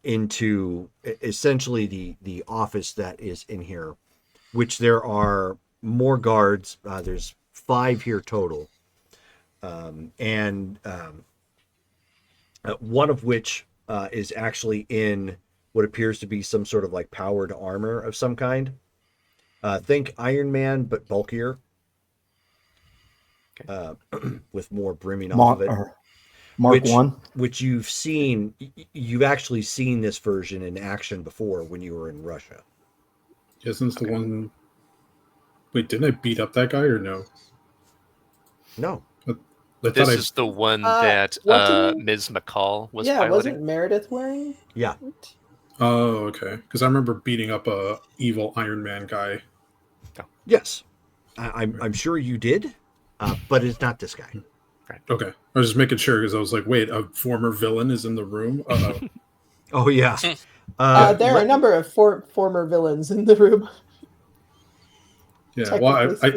into essentially the office that is in here, which there are more guards. There's 5 here total. And one of which is actually in what appears to be some sort of like powered armor of some kind. Think Iron Man, but bulkier. With more brimming off of it. Mark 1. Which you've actually seen this version in action before when you were in Russia. Isn't the one... Wait, didn't I beat up that guy or no? No. This is the one that Ms. McCall was piloting? Wasn't Meredith wearing? Yeah. It? Oh, okay. Because I remember beating up a evil Iron Man guy. Oh. Yes. I'm sure you did, but it's not this guy. Right. Okay. I was just making sure because I was like, wait, a former villain is in the room? Uh-oh. Oh, yeah. There are a number of former villains in the room. Yeah, well, I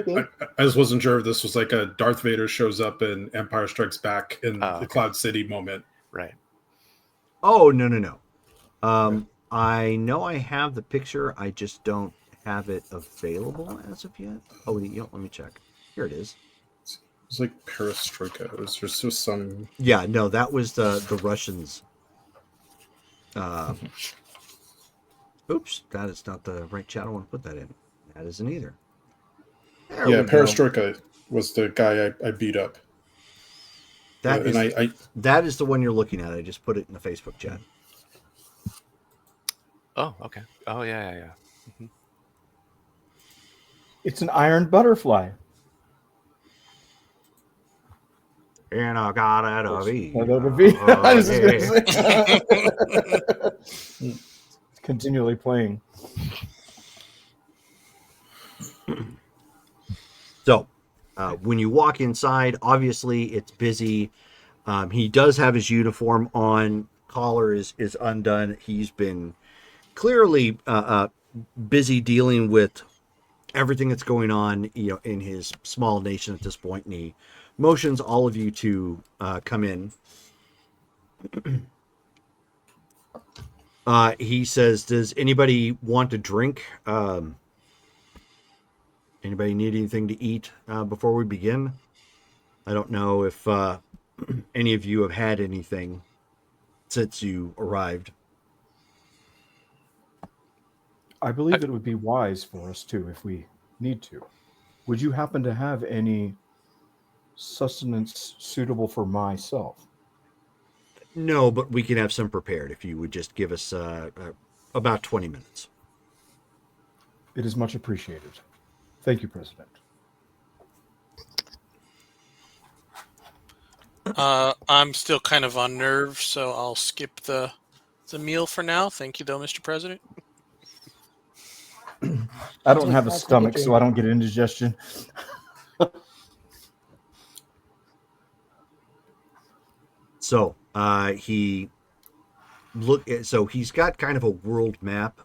just wasn't sure if this was like a Darth Vader shows up in Empire Strikes Back in the Cloud City moment. Right. Oh, no. I know I have the picture. I just don't have it available as of yet. Oh, let me check. Here it is. It's like Perestroika. It was just some... Yeah, no, that was the Russians. Oops, that is not the right chat. I want to put that in. That isn't either. Yeah, Perestroika was the guy I beat up. That is the one you're looking at. I just put it in the Facebook chat. Oh, okay. Oh, yeah. Mm-hmm. It's an iron butterfly. And I got it a V. It's continually playing. So, when you walk inside, obviously it's busy. He does have his uniform on. Collar is undone. He's been clearly busy dealing with everything that's going on, in his small nation at this point, and he motions all of you to come in. He says, "Does anybody want a drink?" And Anybody need anything to eat before we begin? I don't know if any of you have had anything since you arrived. I believe it would be wise for us to, if we need to. Would you happen to have any sustenance suitable for myself? No, but we can have some prepared if you would just give us about 20 minutes. It is much appreciated. Thank you, President. I'm still kind of on nerve, so I'll skip the meal for now. Thank you, though, Mr. President. I don't Take have a that stomach, picture. so I don't get indigestion. So he's got kind of a world map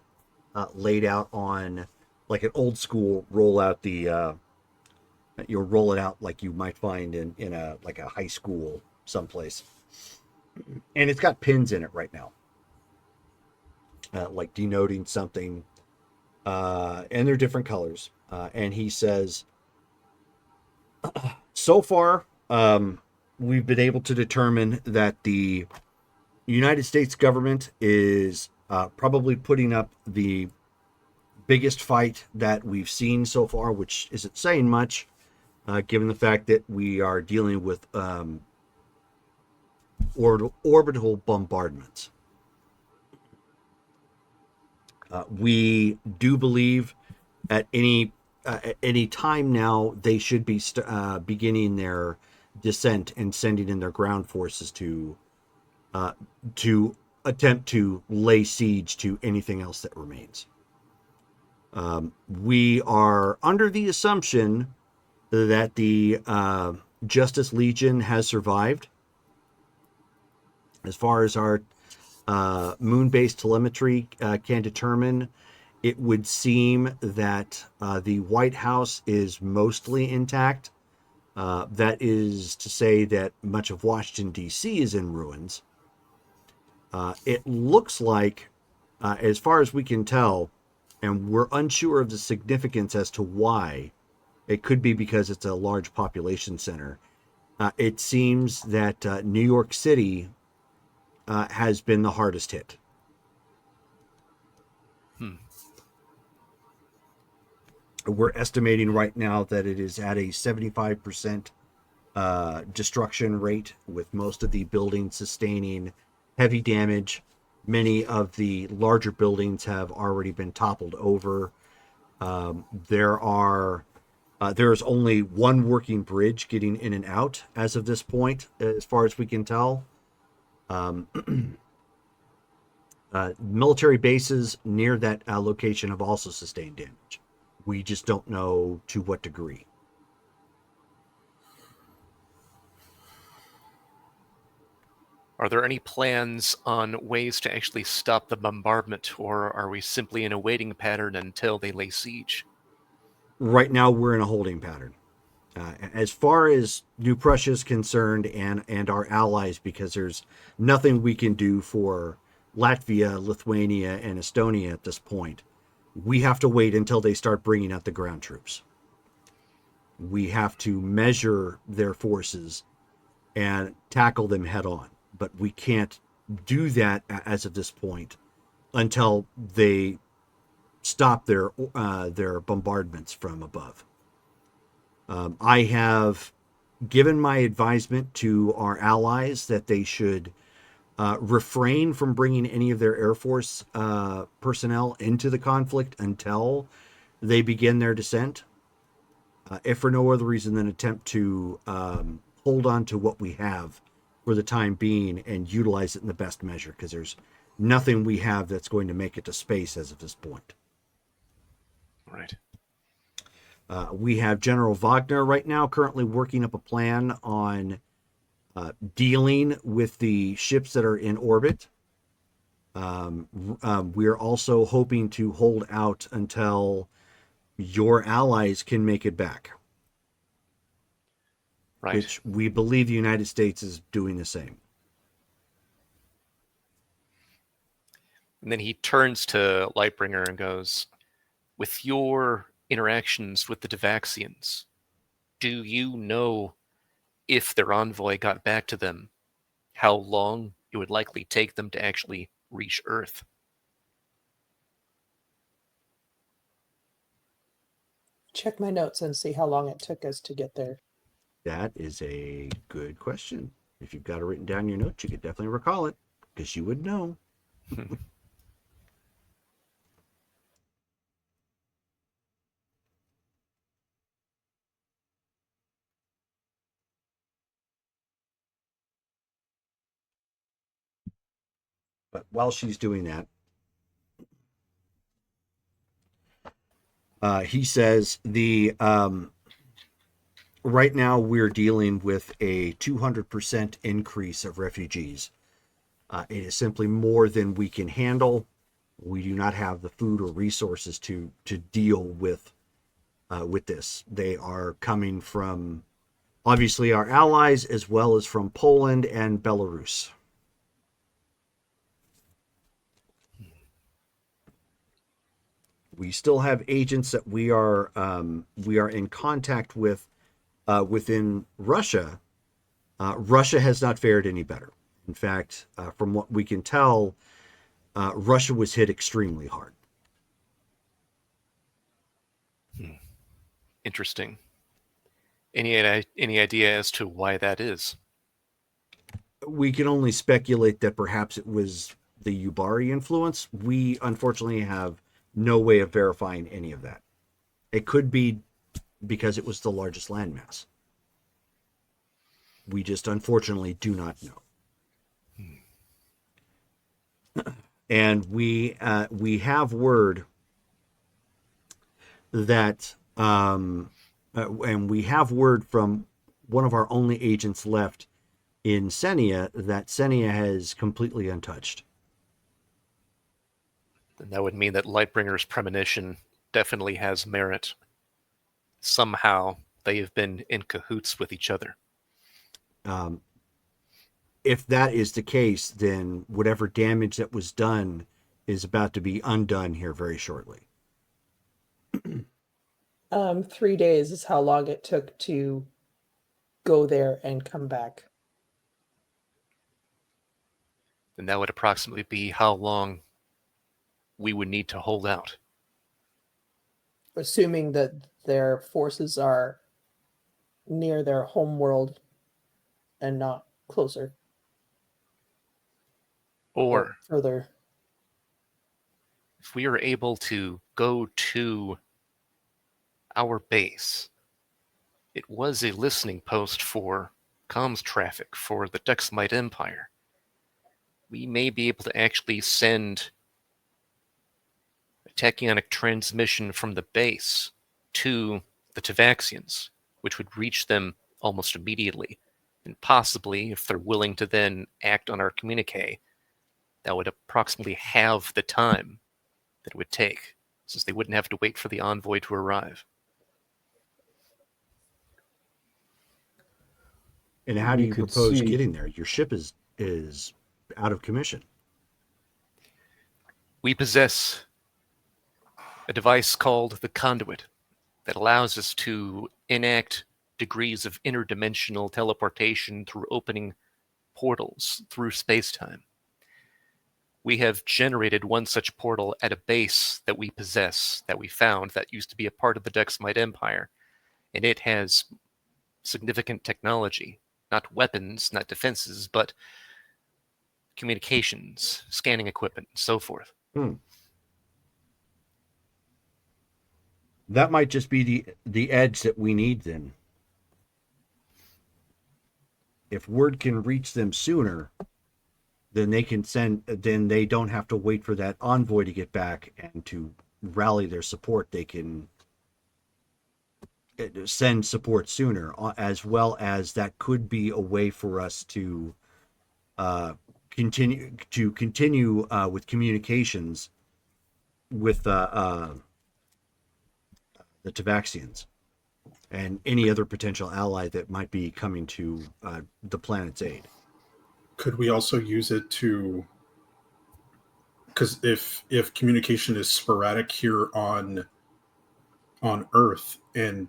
laid out on like an old school roll out the you'll roll it out like you might find in a like a high school someplace, and it's got pins in it right now, like denoting something, and they're different colors. And he says, so far, we've been able to determine that the United States government is probably putting up the biggest fight that we've seen so far, which isn't saying much, given the fact that we are dealing with orbital bombardments. We do believe at any time now they should be beginning their descent and sending in their ground forces to attempt to lay siege to anything else that remains. We are under the assumption that the Justice Legion has survived. As far as our moon-based telemetry can determine, it would seem that the White House is mostly intact. That is to say that much of Washington, D.C. is in ruins. It looks like, as far as we can tell, and we're unsure of the significance as to why, it could be because it's a large population center. It seems that New York City has been the hardest hit. We're estimating right now that it is at a 75% destruction rate, with most of the buildings sustaining heavy damage. Many of the larger buildings have already been toppled over. There's only one working bridge getting in and out as of this point, as far as we can tell. Military bases near that location have also sustained damage. We just don't know to what degree. Are there any plans on ways to actually stop the bombardment, or are we simply in a waiting pattern until they lay siege? Right now, we're in a holding pattern. As far as New Prussia is concerned, and our allies, because there's nothing we can do for Latvia, Lithuania, and Estonia at this point. We have to wait until they start bringing out the ground troops. We have to measure their forces and tackle them head on. But we can't do that as of this point until they stop their bombardments from above. I have given my advisement to our allies that they should refrain from bringing any of their Air Force personnel into the conflict until they begin their descent, if for no other reason than attempt to hold on to what we have for the time being and utilize it in the best measure, because there's nothing we have that's going to make it to space as of this point. Right. We have General Wagner right now currently working up a plan on dealing with the ships that are in orbit. We're also hoping to hold out until your allies can make it back. Right. Which we believe the United States is doing the same. And then he turns to Lightbringer and goes, with your interactions with the Devaxians, do you know if their envoy got back to them, how long it would likely take them to actually reach Earth? Check my notes and see how long it took us to get there. That is a good question. If you've got it written down in your notes, you could definitely recall it because you would know. But while she's doing that, he says right now we're dealing with a 200% increase of refugees. It is simply more than we can handle. We do not have the food or resources to deal with this. They are coming from obviously our allies as well as from Poland and Belarus. We still have agents that we are in contact with within Russia. Russia has not fared any better. In fact, from what we can tell, Russia was hit extremely hard. Interesting. Any idea as to why that is? We can only speculate that perhaps it was the Yubari influence. We unfortunately have no way of verifying any of that. It could be because it was the largest landmass. We just unfortunately do not know. And we have word that and we have word from one of our only agents left in Senia that Senia has completely untouched. Then that would mean that Lightbringer's premonition definitely has merit. Somehow they have been in cahoots with each other. If that is the case, then whatever damage that was done is about to be undone here very shortly. 3 days is how long it took to go there and come back. Then that would approximately be how long we would need to hold out. Assuming that their forces are near their home world and not closer Or further. if we are able to go to our base, it was a listening post for comms traffic for the Dexamite Empire. We may be able to actually send a tachyonic transmission from the base to the Tavaxians, which would reach them almost immediately. And possibly, if they're willing to then act on our communique, that would approximately halve the time that it would take, since they wouldn't have to wait for the envoy to arrive. And how do We you could propose see- getting there? Your ship is out of commission. We possess a device called the Conduit that allows us to enact degrees of interdimensional teleportation through opening portals through space-time. We have generated one such portal at a base that we possess, that we found, that used to be a part of the Dexamite Empire, and it has significant technology, not weapons, not defenses, but communications, scanning equipment, and so forth. That might just be the edge that we need then. If word can reach them sooner, then they don't have to wait for that envoy to get back and to rally their support. They can send support sooner, as well as that could be a way for us to continue with communications with the Tavaxians and any other potential ally that might be coming to the planet's aid. Could we also use it to, because if communication is sporadic here on on Earth, and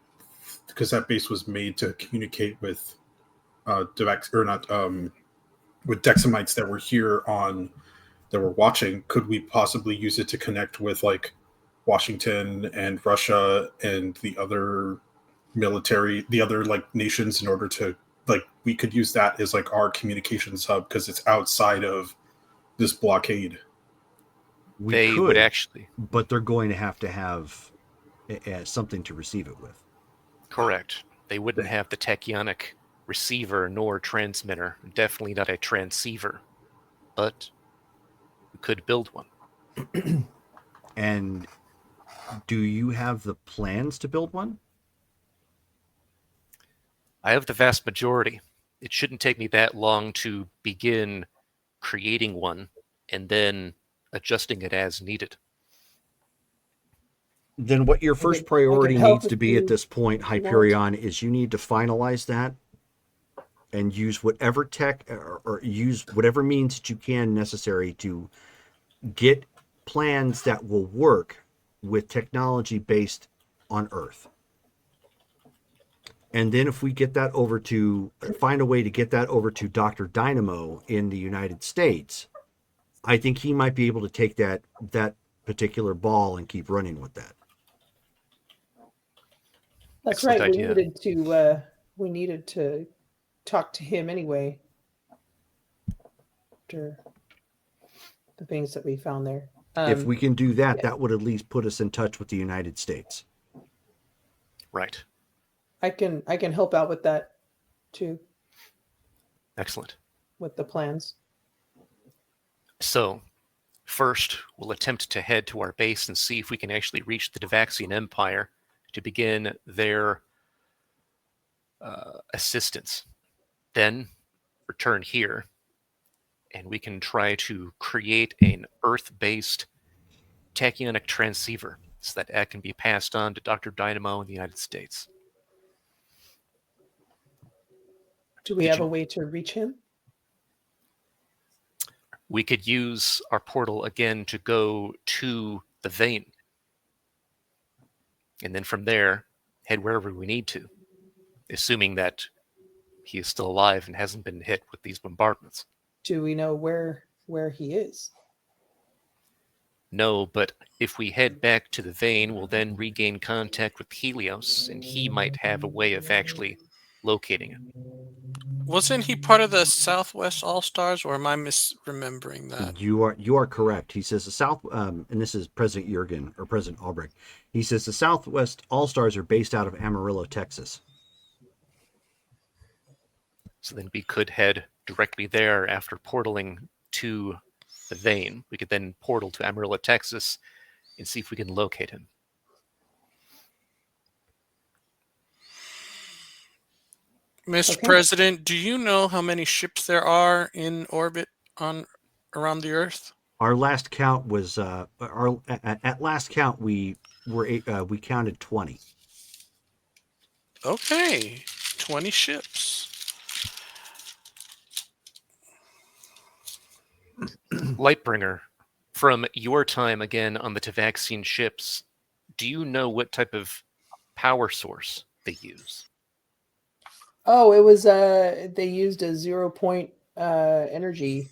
because that base was made to communicate with with Dexamites that were here on that were watching, could we possibly use it to connect with like Washington and Russia and the other like nations in order to like we could use that as like our communications hub because it's outside of this blockade. We They could, would actually. but they're going to have something to receive it with. Correct. They wouldn't have the tachyonic receiver nor transmitter. Definitely not a transceiver. But we could build one. And do you have the plans to build one? I have the vast majority. It shouldn't take me that long to begin creating one and then adjusting it as needed. Then what your first I can priority help needs to if be at you this point, want. Hyperion, is you need to finalize that and use whatever tech or use whatever means that you can necessary to get plans that will work with technology based on Earth. And then if we get that over to, find a way to get that over to Dr. Dynamo in the United States, I think he might be able to take that particular ball and keep running with that. That's Excellent right. idea. We needed to talk to him anyway. After the things that we found there. If we can do that, that would at least put us in touch with the United States. Right. I can help out with that too, Excellent. with the plans. So, first, we'll attempt to head to our base and see if we can actually reach the Devaxian Empire to begin their assistance. Then, return here, and we can try to create an Earth-based tachyonic transceiver so that it can be passed on to Dr. Dynamo in the United States. Do we have a way to reach him? We could use our portal again to go to the vein. And then from there, head wherever we need to, assuming that he is still alive and hasn't been hit with these bombardments. Do we know where he is? No, but if we head back to the vein, we'll then regain contact with Helios, and he might have a way of actually locating it. Wasn't he part of the Southwest All Stars, or am I misremembering that? You are correct. He says the South, and this is President Jurgen or President Albrecht. He says the Southwest All Stars are based out of Amarillo, Texas. So then we could head directly there after portaling to the vein. We could then portal to Amarillo, Texas, and see if we can locate him. Mr. Okay. President, do you know how many ships there are in orbit around the Earth? Our last count was at last count we counted 20. Okay, 20 ships. Lightbringer, from your time again on the Tavaxian ships, do you know what type of power source they use? Oh, it was they used a 0 point energy.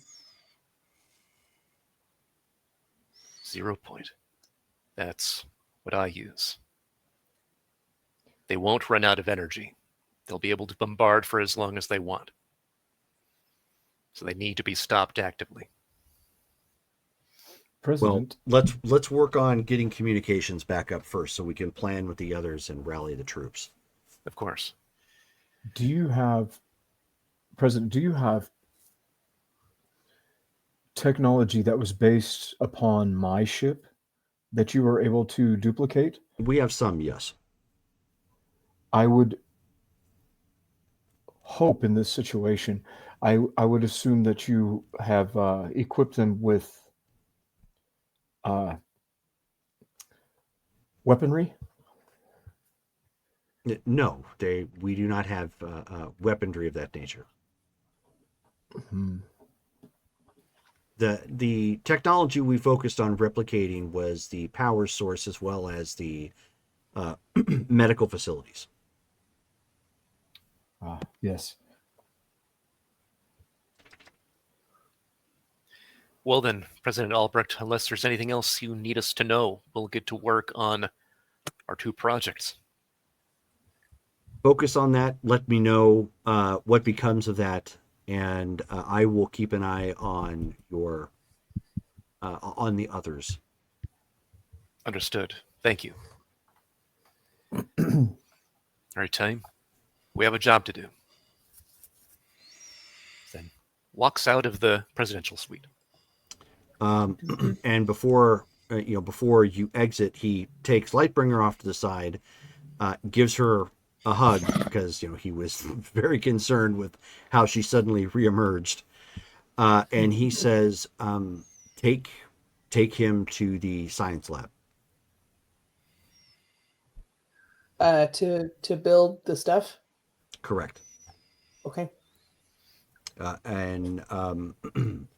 0 point. That's what I use. They won't run out of energy. They'll be able to bombard for as long as they want. So they need to be stopped actively. President, Well, let's work on getting communications back up first so we can plan with the others and rally the troops. Of course. do you have technology that was based upon my ship that you were able to duplicate? We have some, yes. I would hope in this situation, I would assume that you have equipped them with weaponry. No, we do not have weaponry of that nature. Hmm. The technology we focused on replicating was the power source as well as the medical facilities. Yes. Well then, President Albrecht, unless there's anything else you need us to know, we'll get to work on our 2 projects. Focus on that. Let me know what becomes of that, and I will keep an eye on your on the others. Understood. Thank you. All right, time. We have a job to do. Then walks out of the presidential suite. And before before you exit, he takes Lightbringer off to the side, gives her a hug because he was very concerned with how she suddenly reemerged, and he says, "Take him to the science lab." To build the stuff. Correct. Okay. And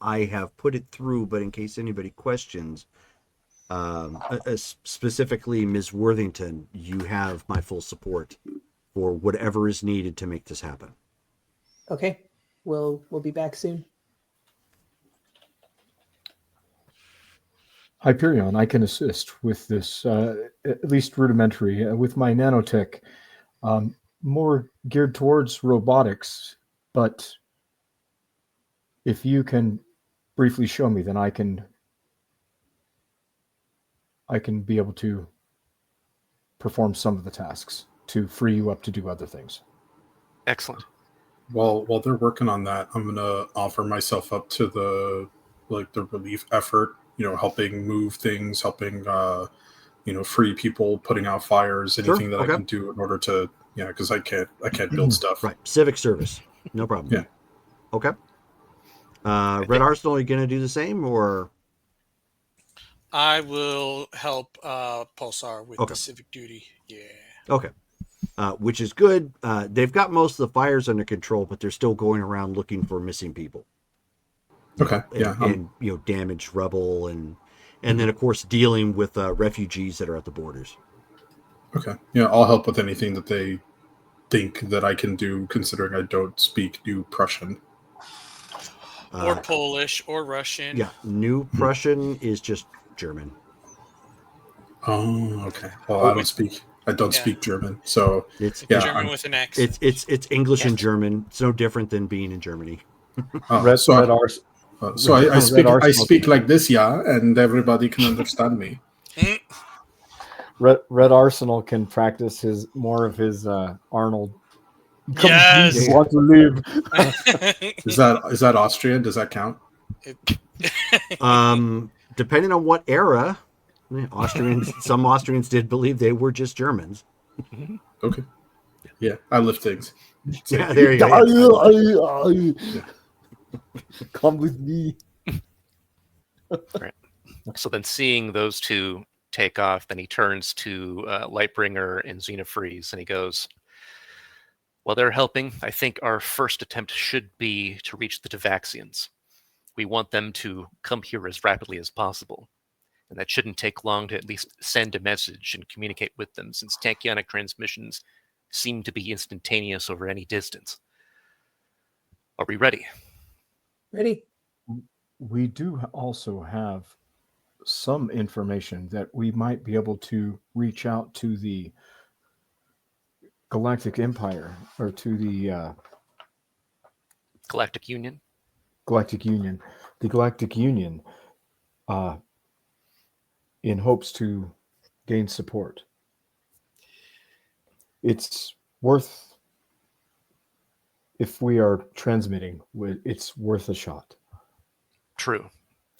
I have put it through, but in case anybody questions, specifically Ms. Worthington, you have my full support for whatever is needed to make this happen. Okay. We'll be back soon. Hyperion, I can assist with this, at least rudimentary, with my nanotech, more geared towards robotics. But if you can briefly show me, then I can be able to perform some of the tasks to free you up to do other things. Excellent. While they're working on that, I'm gonna offer myself up to the relief effort. Helping move things, helping free people, putting out fires, anything that I can do in order to because I can't build stuff. Right, civic service, no problem. Yeah. Okay. Red Arsenal, are you going to do the same, or? I will help Pulsar with the civic duty. Yeah. Okay. Which is good. They've got most of the fires under control, but they're still going around looking for missing people. Okay. And damaged rubble, and then of course dealing with refugees that are at the borders. Okay. Yeah, I'll help with anything that they think that I can do, considering I don't speak New Prussian. Or Polish or Russian. Yeah, New Prussian is just German. Oh, okay. Well, I don't speak German, so it's German with an accent. It's English and German. It's no different than being in Germany. I speak like this, and everybody can understand me. Red Arsenal can practice more of his Arnold. Yes. Want to live. Is that Austrian? Does that count? Depending on what era, some Austrians did believe they were just Germans. Okay. Yeah, I lift things. Yeah, there you go. Come with me. Right. So then, seeing those 2 take off, then he turns to Lightbringer and Xenofreeze, and he goes, "While they're helping, I think our first attempt should be to reach the Devaxians. We want them to come here as rapidly as possible, and that shouldn't take long to at least send a message and communicate with them, since tachyonic transmissions seem to be instantaneous over any distance. Are we ready?" Ready. We do also have some information that we might be able to reach out to the Galactic Empire, or to the Galactic Union. The Galactic Union, in hopes to gain support. It's worth, if we are transmitting, it's worth a shot. True.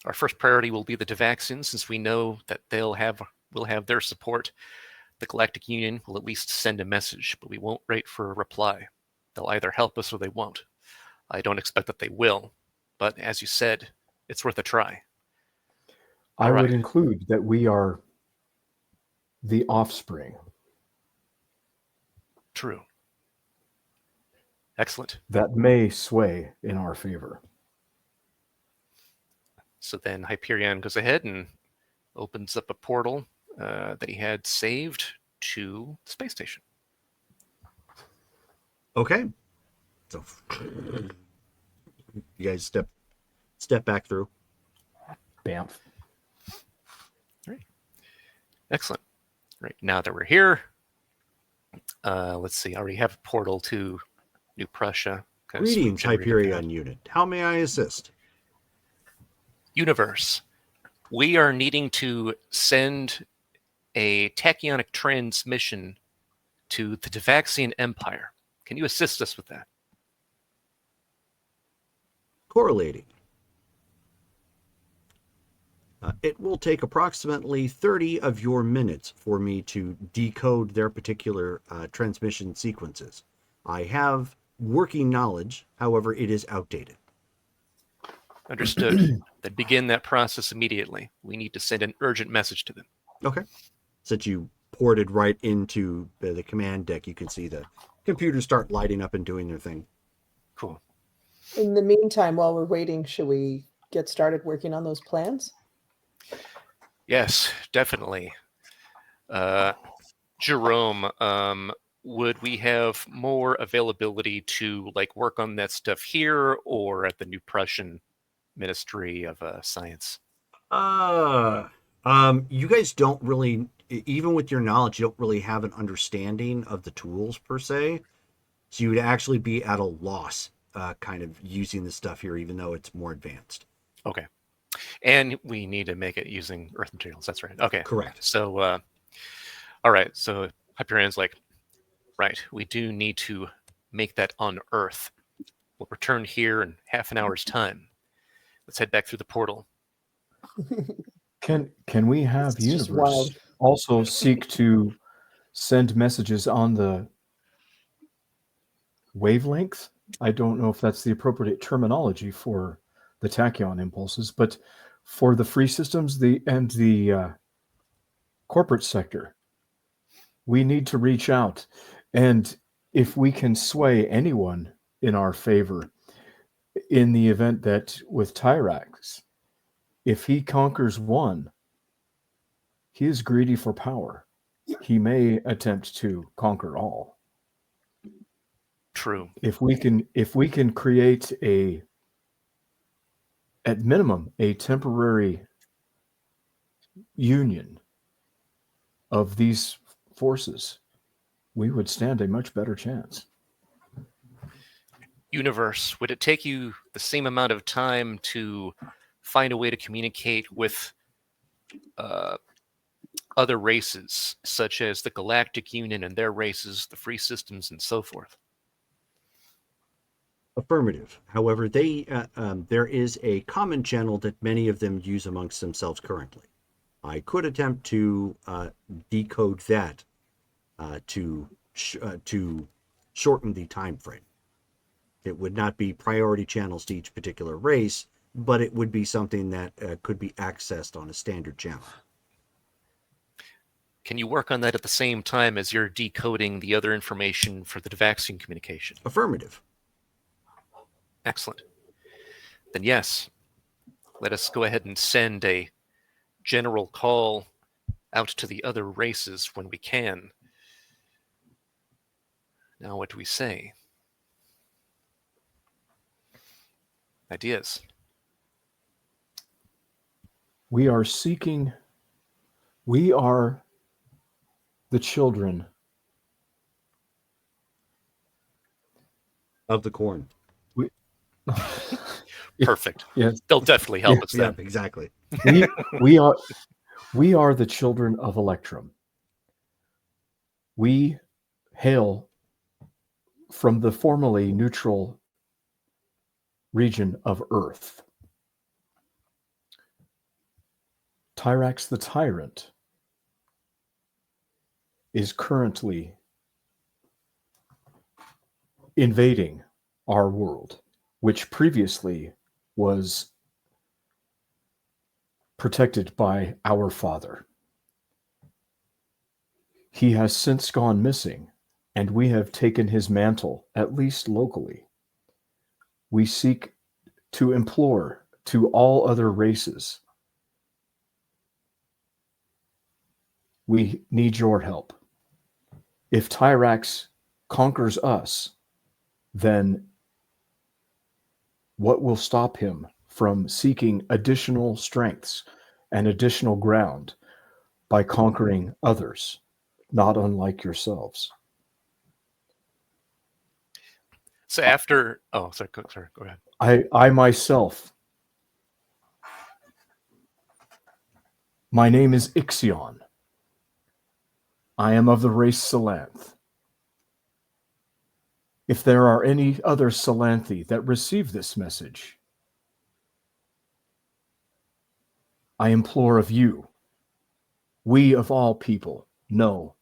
Our first priority will be the Devaxians, since we know that we'll have their support. The Galactic Union will at least send a message, but we won't wait for a reply. They'll either help us or they won't. I don't expect that they will, but as you said, it's worth a try. I would include that we are the offspring. True. Excellent. That may sway in our favor. So then Hyperion goes ahead and opens up a portal that he had saved to the space station. Okay. So you guys step back through. Bamf. Excellent. Right, now that we're here, let's see. I already have a portal to New Prussia. Greetings, Hyperion unit. How may I assist? Universe. We are needing to send a tachyonic transmission to the Devaxian Empire. Can you assist us with that? Correlating. It will take approximately 30 of your minutes for me to decode their particular transmission sequences. I have working knowledge, however, it is outdated. Understood. Then begin that process immediately. We need to send an urgent message to them. Okay. Since you ported right into the command deck, you can see the computers start lighting up and doing their thing. Cool. In the meantime, while we're waiting, should we get started working on those plans? Yes, definitely. Jerome, would we have more availability to work on that stuff here or at the New Prussian Ministry of Science? You guys don't really, even with your knowledge, you don't really have an understanding of the tools per se. So you would actually be at a loss kind of using the stuff here, even though it's more advanced. Okay. And we need to make it using earth materials. That's right. Okay. Correct. So, all right. So Hyperion's right, we do need to make that on Earth. We'll return here in half an hour's time. Let's head back through the portal. Can we have It's just Universe wild. also seek to send messages on the wavelength? I don't know if that's the appropriate terminology for the tachyon impulses, but for the free systems and the corporate sector, we need to reach out. And if we can sway anyone in our favor, in the event that with Tyrax, if he conquers one, he is greedy for power. He may attempt to conquer all. True. If we can create at minimum a temporary union of these forces, we would stand a much better chance. Universe, would it take you the same amount of time to find a way to communicate with other races, such as the Galactic Union and their races, the free systems, and so forth? Affirmative. However, there is a common channel that many of them use amongst themselves currently. I could attempt to decode that to shorten the time frame. It would not be priority channels to each particular race, but it would be something that could be accessed on a standard channel. Can you work on that at the same time as you're decoding the other information for the Devaxian communication? Affirmative. Excellent. Then yes, let us go ahead and send a general call out to the other races when we can. Now, what do we say? Ideas? We are the children Of the corn. Perfect. Yes. They'll definitely help us Yeah, then. exactly. we are the children of Electrum. We hail from the formerly neutral region of Earth. Tyrax the Tyrant is currently invading our world, which previously was protected by our father. He has since gone missing, and we have taken his mantle, at least locally. We seek to implore to all other races, we need your help. if Tyrax conquers us, then what will stop him from seeking additional strengths and additional ground by conquering others, not unlike yourselves? So after, oh, sorry, go ahead. I myself, my name is Ixion. I am of the race Salanth. If there are any other Salanthi that receive this message, I implore of you, we of all people know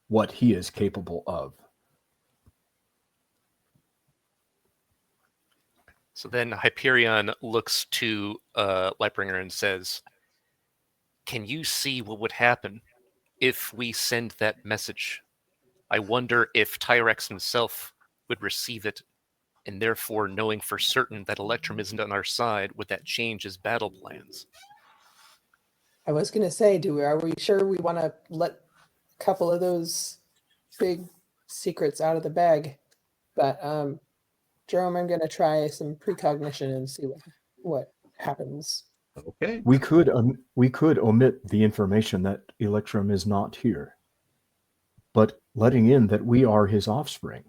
what he is capable of. So then Hyperion looks to Lightbringer and says, can you see what would happen if we send that message? I wonder if Tyrex himself would receive it, and therefore, knowing for certain that Electrum isn't on our side, would that change his battle plans? I was gonna say, are we sure we want to let a couple of those big secrets out of the bag? But Jerome, I'm gonna try some precognition and see what happens. Okay. We could omit the information that Electrum is not here, but letting in that we are his offspring.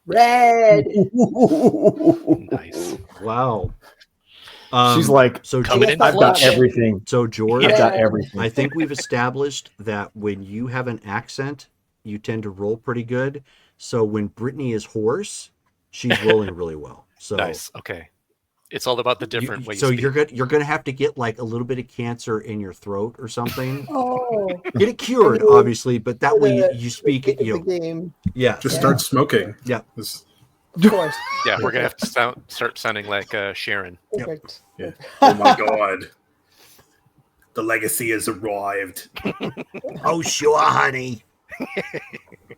Red. Nice. Wow. She's like, so coming in I've got clutch. everything. So George, I've got Yeah. everything. I think we've established that when you have an accent, you tend to roll pretty good. So when Brittany is hoarse, she's rolling really well. So Nice. Okay. It's all about the different ways. So you're gonna have to get like a little bit of cancer in your throat or something. Oh, Get it cured, I mean, obviously, but that way you speak it. it. You The know, game, yeah. Just Yeah. start smoking. Yeah. This- of course. Yeah, we're gonna have to start sounding like Sharon. Perfect. Yeah. Oh my god. The legacy has arrived. Oh sure, honey.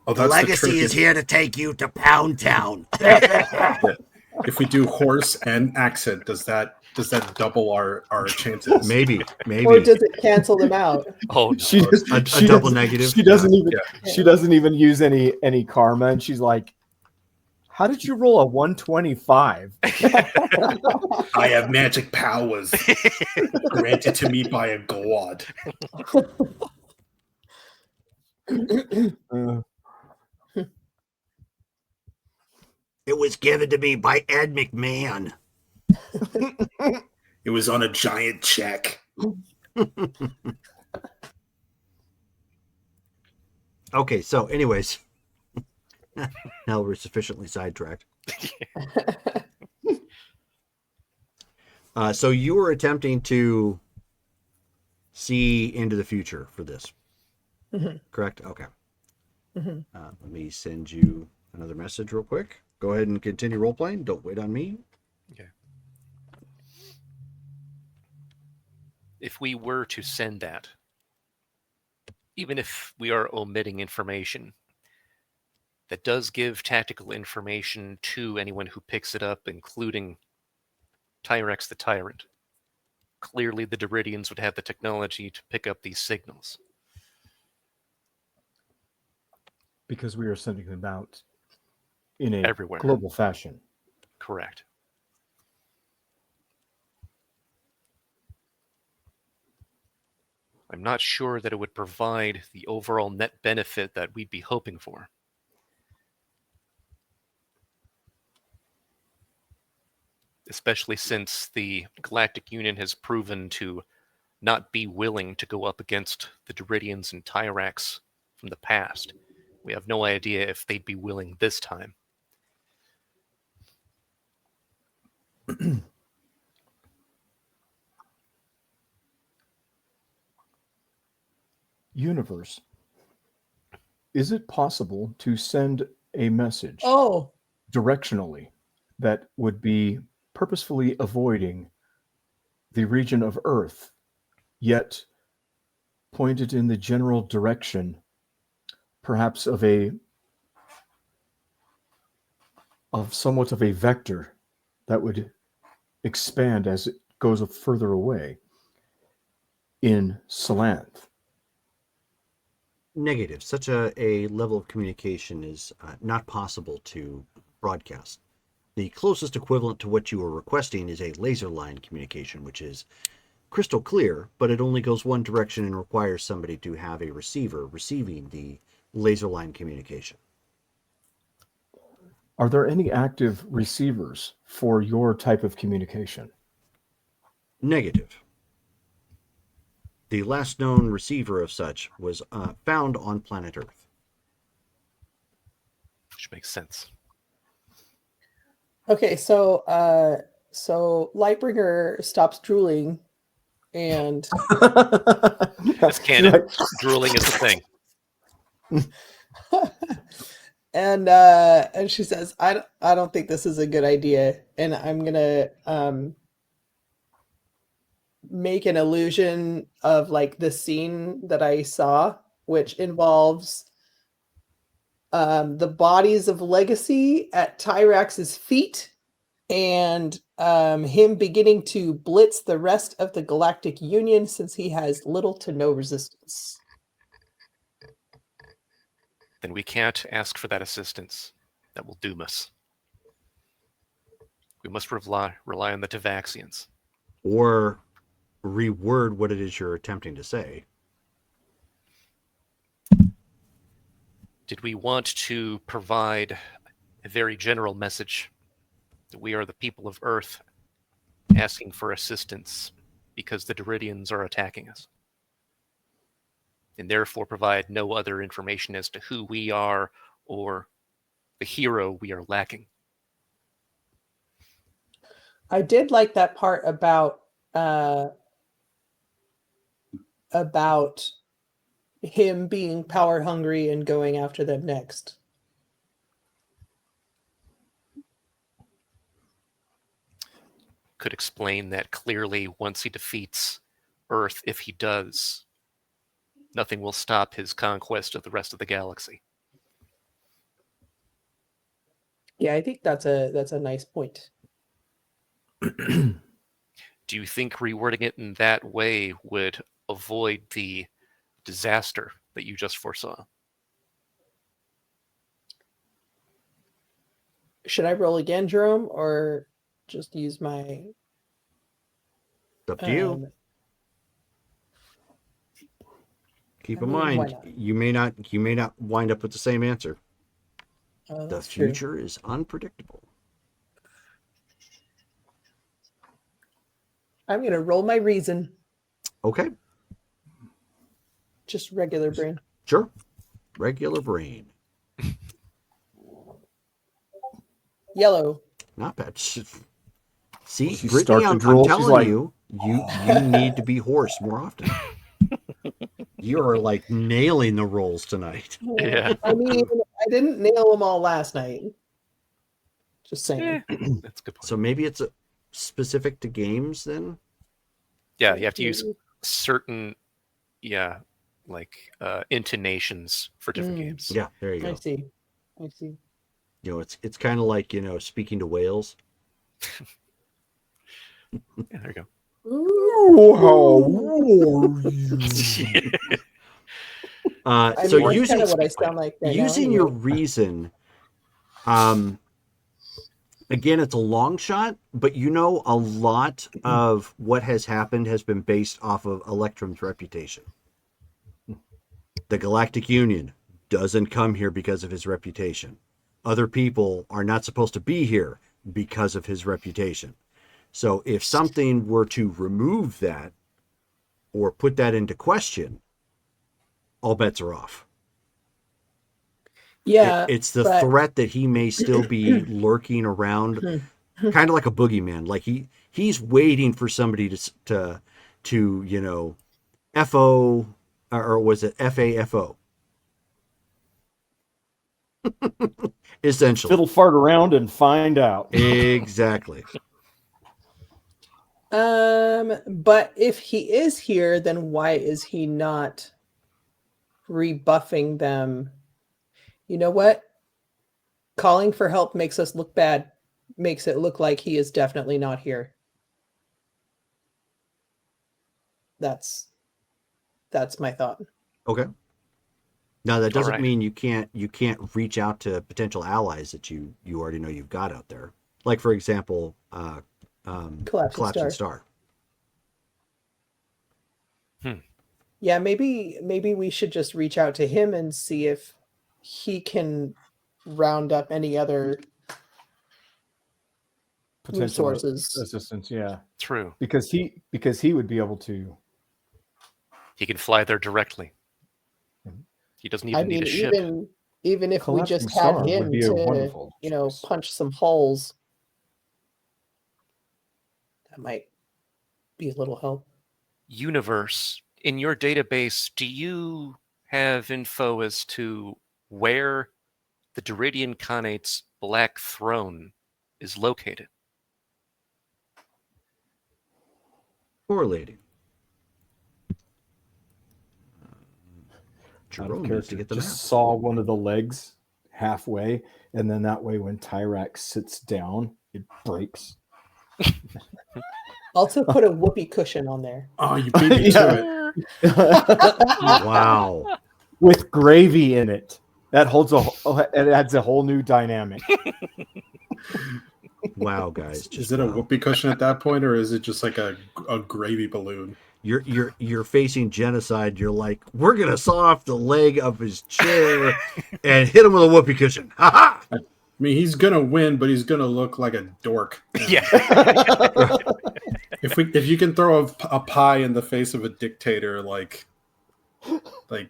Oh, The that's legacy trick is here to take you to Pound Town. If we do horse and accent, does that double our chances? Maybe. Or does it cancel them out? Oh no. She just, A she double doesn't- negative. She doesn't even. Yeah. She doesn't even use any karma, and she's like, "How did you roll a 125?" I have magic powers granted to me by a god. It was given to me by Ed McMahon. It was on a giant check. Okay, so anyways. Now we're sufficiently sidetracked. So you were attempting to see into the future for this, correct? Okay. Let me send you another message real quick. Go ahead and continue role playing. Don't wait on me. Okay. If we were to send that, even if we are omitting information, that does give tactical information to anyone who picks it up, including Tyrex the Tyrant. Clearly, the Doridians would have the technology to pick up these signals. Because we are sending them out in a Everywhere. global fashion. Correct. I'm not sure that it would provide the overall net benefit that we'd be hoping for. Especially since the Galactic Union has proven to not be willing to go up against the Doridians and Tyrax from the past. We have no idea if they'd be willing this time. Universe, is it possible to send a message Oh, directionally that would be purposefully avoiding the region of Earth, yet pointed in the general direction, perhaps of somewhat of a vector that would expand as it goes further away in Salanth? Negative. Such a level of communication is not possible to broadcast. The closest equivalent to what you are requesting is a laser line communication, which is crystal clear, but it only goes one direction and requires somebody to have a receiver receiving the laser line communication. Are there any active receivers for your type of communication? Negative. The last known receiver of such was found on planet Earth. Which makes sense. Okay, so Lightbringer stops drooling, and It's canon. Drooling is the thing. and she says, I don't think this is a good idea, and I'm gonna make an illusion of like the scene that I saw, which involves the bodies of Legacy at Tyrax's feet, and him beginning to blitz the rest of the Galactic Union since he has little to no resistance. Then we can't ask for that assistance. That will doom us. We must rely on the Tavaxians. Or reword what it is you're attempting to say. Did we want to provide a very general message that we are the people of Earth asking for assistance because the Deridians are attacking us? And therefore provide no other information as to who we are or the hero we are lacking. I did like that part about him being power hungry and going after them next. Could explain that clearly once he defeats Earth, if he does, nothing will stop his conquest of the rest of the galaxy. Yeah, I think that's a nice point. Do you think rewording it in that way would avoid the disaster that you just foresaw? Should I roll again, Jerome, or just use my? It's up to you. Keep in mind, you may not wind up with the same answer. The future is unpredictable. I'm going to roll my reason. Okay. Just regular brain. Sure. Regular brain. Yellow. Not bad. See, She Brittany, starts to I'm drool. telling She's like, you need to be hoarse more often. You're like nailing the rolls tonight. Yeah. I mean, I didn't nail them all last night. Just saying. That's a good point. So maybe it's specific to games then? Yeah, you have to use certain, intonations for different games. Yeah, there you go. I see. You know, it's kind of like, speaking to whales. Yeah, there you go. So that's kind of what I sound like right using now, your anyway. reason, again, it's a long shot, but a lot of what has happened has been based off of Electrum's reputation. The Galactic Union doesn't come here because of his reputation. Other people are not supposed to be here because of his reputation. So if something were to remove that or put that into question, all bets are off. Yeah. It's the threat that he may still be lurking around, kind of like a boogeyman. Like he's waiting for somebody to FO, or was it FAFO? Essentially. Fiddle fart around and find out. Exactly. But if he is here, then why is he not rebuffing them? You know what? Calling for help makes us look bad. Makes it look like he is definitely not here. That's my thought. Okay. Now that doesn't right. mean you can't reach out to potential allies that you already know you've got out there. Like for example, Collapsing Star. Yeah, maybe we should just reach out to him and see if he can round up any other Potential resources. assistance, yeah. True. Because he would be able to. He can fly there directly. He doesn't even need a ship. Even if we just Collapsing had Star would him be a to, wonderful choice. punch some holes, that might be a little help. Universe, in your database, do you have info as to where the Duridian Khanate's Black Throne is located? Correlating. Out of Jerome needs to character, get the just map. saw one of the legs halfway, and then that way when Tyrax sits down, it breaks. Also, put a whoopee cushion on there. Oh, you beat me to it. Wow. With gravy in it. That it adds a whole new dynamic. Wow, guys. Is it a whoopee cushion at that point, or is it just like a gravy balloon? You're facing genocide. You're like, we're gonna saw off the leg of his chair and hit him with a whoopee cushion. Ha ha! I mean, he's gonna win, but he's gonna look like a dork. Yeah. If you can throw a pie in the face of a dictator, like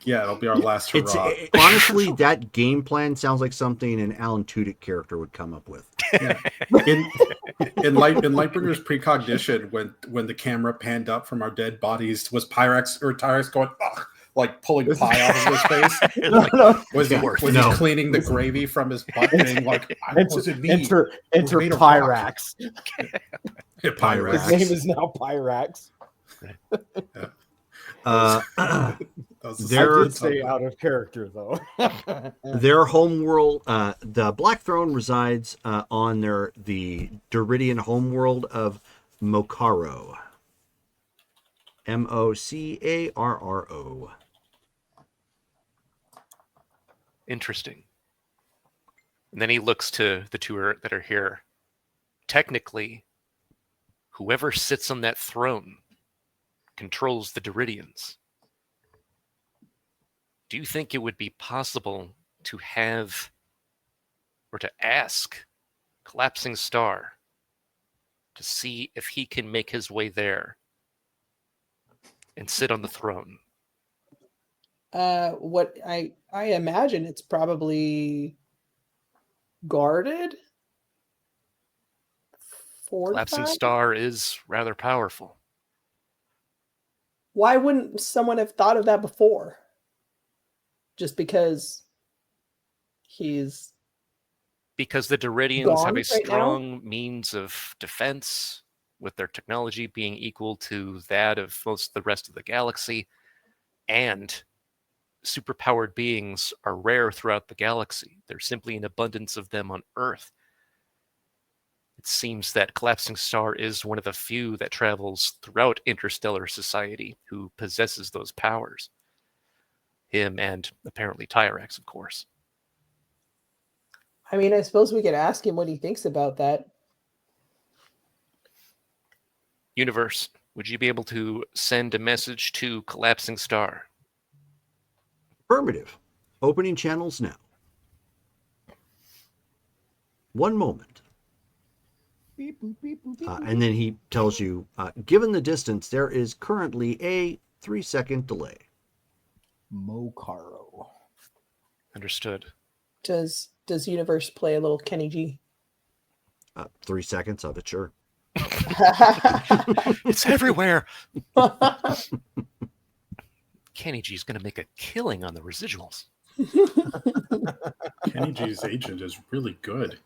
yeah, it'll be our last hurrah. Honestly, that game plan sounds like something an Alan Tudyk character would come up with. Yeah. In Lightbringer's precognition, when the camera panned up from our dead bodies, was Tyrex going ugh, like pulling pie out of his face? Was he cleaning the gravy from his butt? Being like, enter Pyrax. Pyrax. His name is now Pyrax. Yeah. I did stay out of character though. Their homeworld, the Black Throne resides on the Duridian homeworld of Mokaro. Mocarro. Interesting. And then he looks to the two that are here. Technically, whoever sits on that throne controls the Duridians. Do you think it would be possible to have or to ask Collapsing Star to see if he can make his way there and sit on the throne? What I imagine it's probably guarded. Collapsing Star is rather powerful. Why wouldn't someone have thought of that before? Just because because the Duridians have a right strong means of defense, with their technology being equal to that of most of the rest of the galaxy, and superpowered beings are rare throughout the galaxy. There's simply an abundance of them on Earth. It seems that Collapsing Star is one of the few that travels throughout interstellar society who possesses those powers. Him and apparently Tyrax, of course. I mean, I suppose we could ask him what he thinks about that. Universe, would you be able to send a message to Collapsing Star? Affirmative. Opening channels now. One moment. And then he tells you, given the distance, there is currently a 3-second delay. Mokaro. Understood. Does Universe play a little Kenny G? 3 seconds of it, sure. It's everywhere. Kenny G's going to make a killing on the residuals. Kenny G's agent is really good.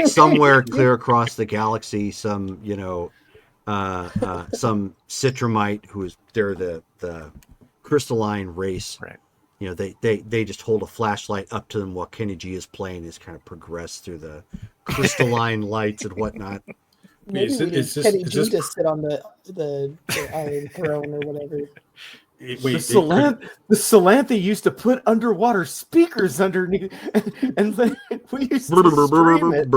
Somewhere clear across the galaxy, some some Citramite they're the crystalline race. Right. They just hold a flashlight up to them while Kenny G is playing. Is kind of progress through the crystalline lights and whatnot. Maybe we need Kenny G to sit on the Iron Throne or whatever. The Salanthe used to put underwater speakers underneath, and then we used to stream it.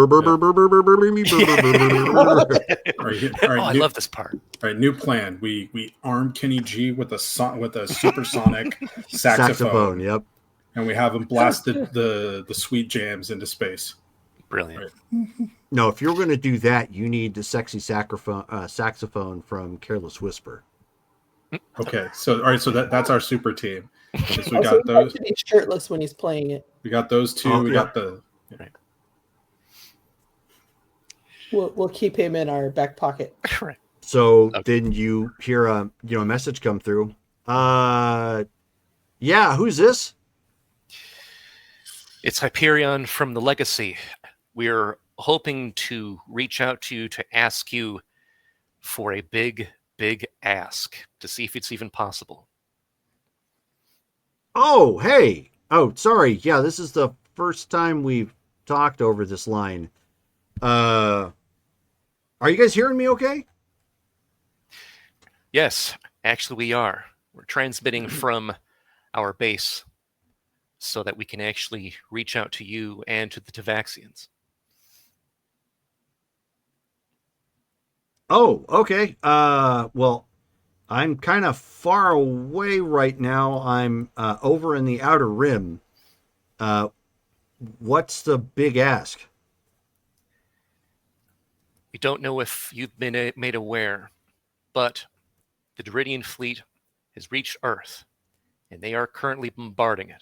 I love this part. All right, new plan. We arm Kenny G with a supersonic saxophone. Yep. And we have him blast the sweet jams into space. Brilliant. Right. No, if you're going to do that, you need the sexy saxophone from Careless Whisper. Okay, so all right, so that's our super team. So we Also, got those. to be shirtless when he's playing it. We got those two. Oh, we yeah. got the. Right. We'll keep him in our back pocket. Right. So then you hear a message come through. Yeah, who's this? It's Hyperion from the Legacy. We're hoping to reach out to you to ask you for a big ask to see if it's even possible. Oh, hey. Oh, sorry. Yeah, this is the first time we've talked over this line. Are you guys hearing me okay? Yes, actually we are. We're transmitting from our base so that we can actually reach out to you and to the Tavaxians. Oh, okay. Well, I'm kind of far away right now. I'm over in the Outer Rim. What's the big ask? We don't know if you've been made aware, but the Duridian fleet has reached Earth, and they are currently bombarding it.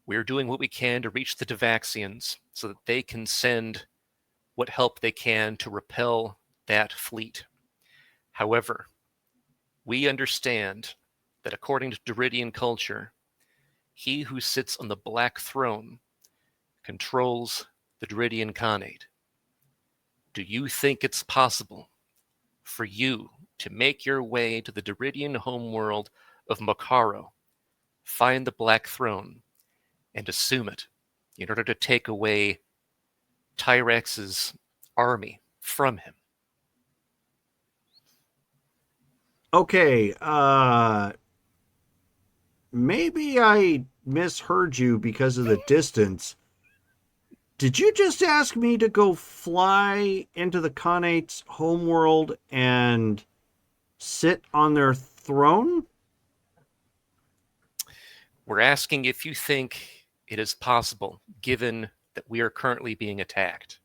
We're doing what we can to reach the Tavaxians so that they can send what help they can to repel that fleet. However, we understand that according to Duridian culture, he who sits on the Black Throne controls the Duridian Khanate. Do you think it's possible for you to make your way to the Duridian homeworld of Makaro, find the Black Throne, and assume it in order to take away Tyrex's army from him? Okay, maybe I misheard you because of the distance. Did you just ask me to go fly into the Khanate's homeworld and sit on their throne? We're asking if you think it is possible, given that we are currently being attacked.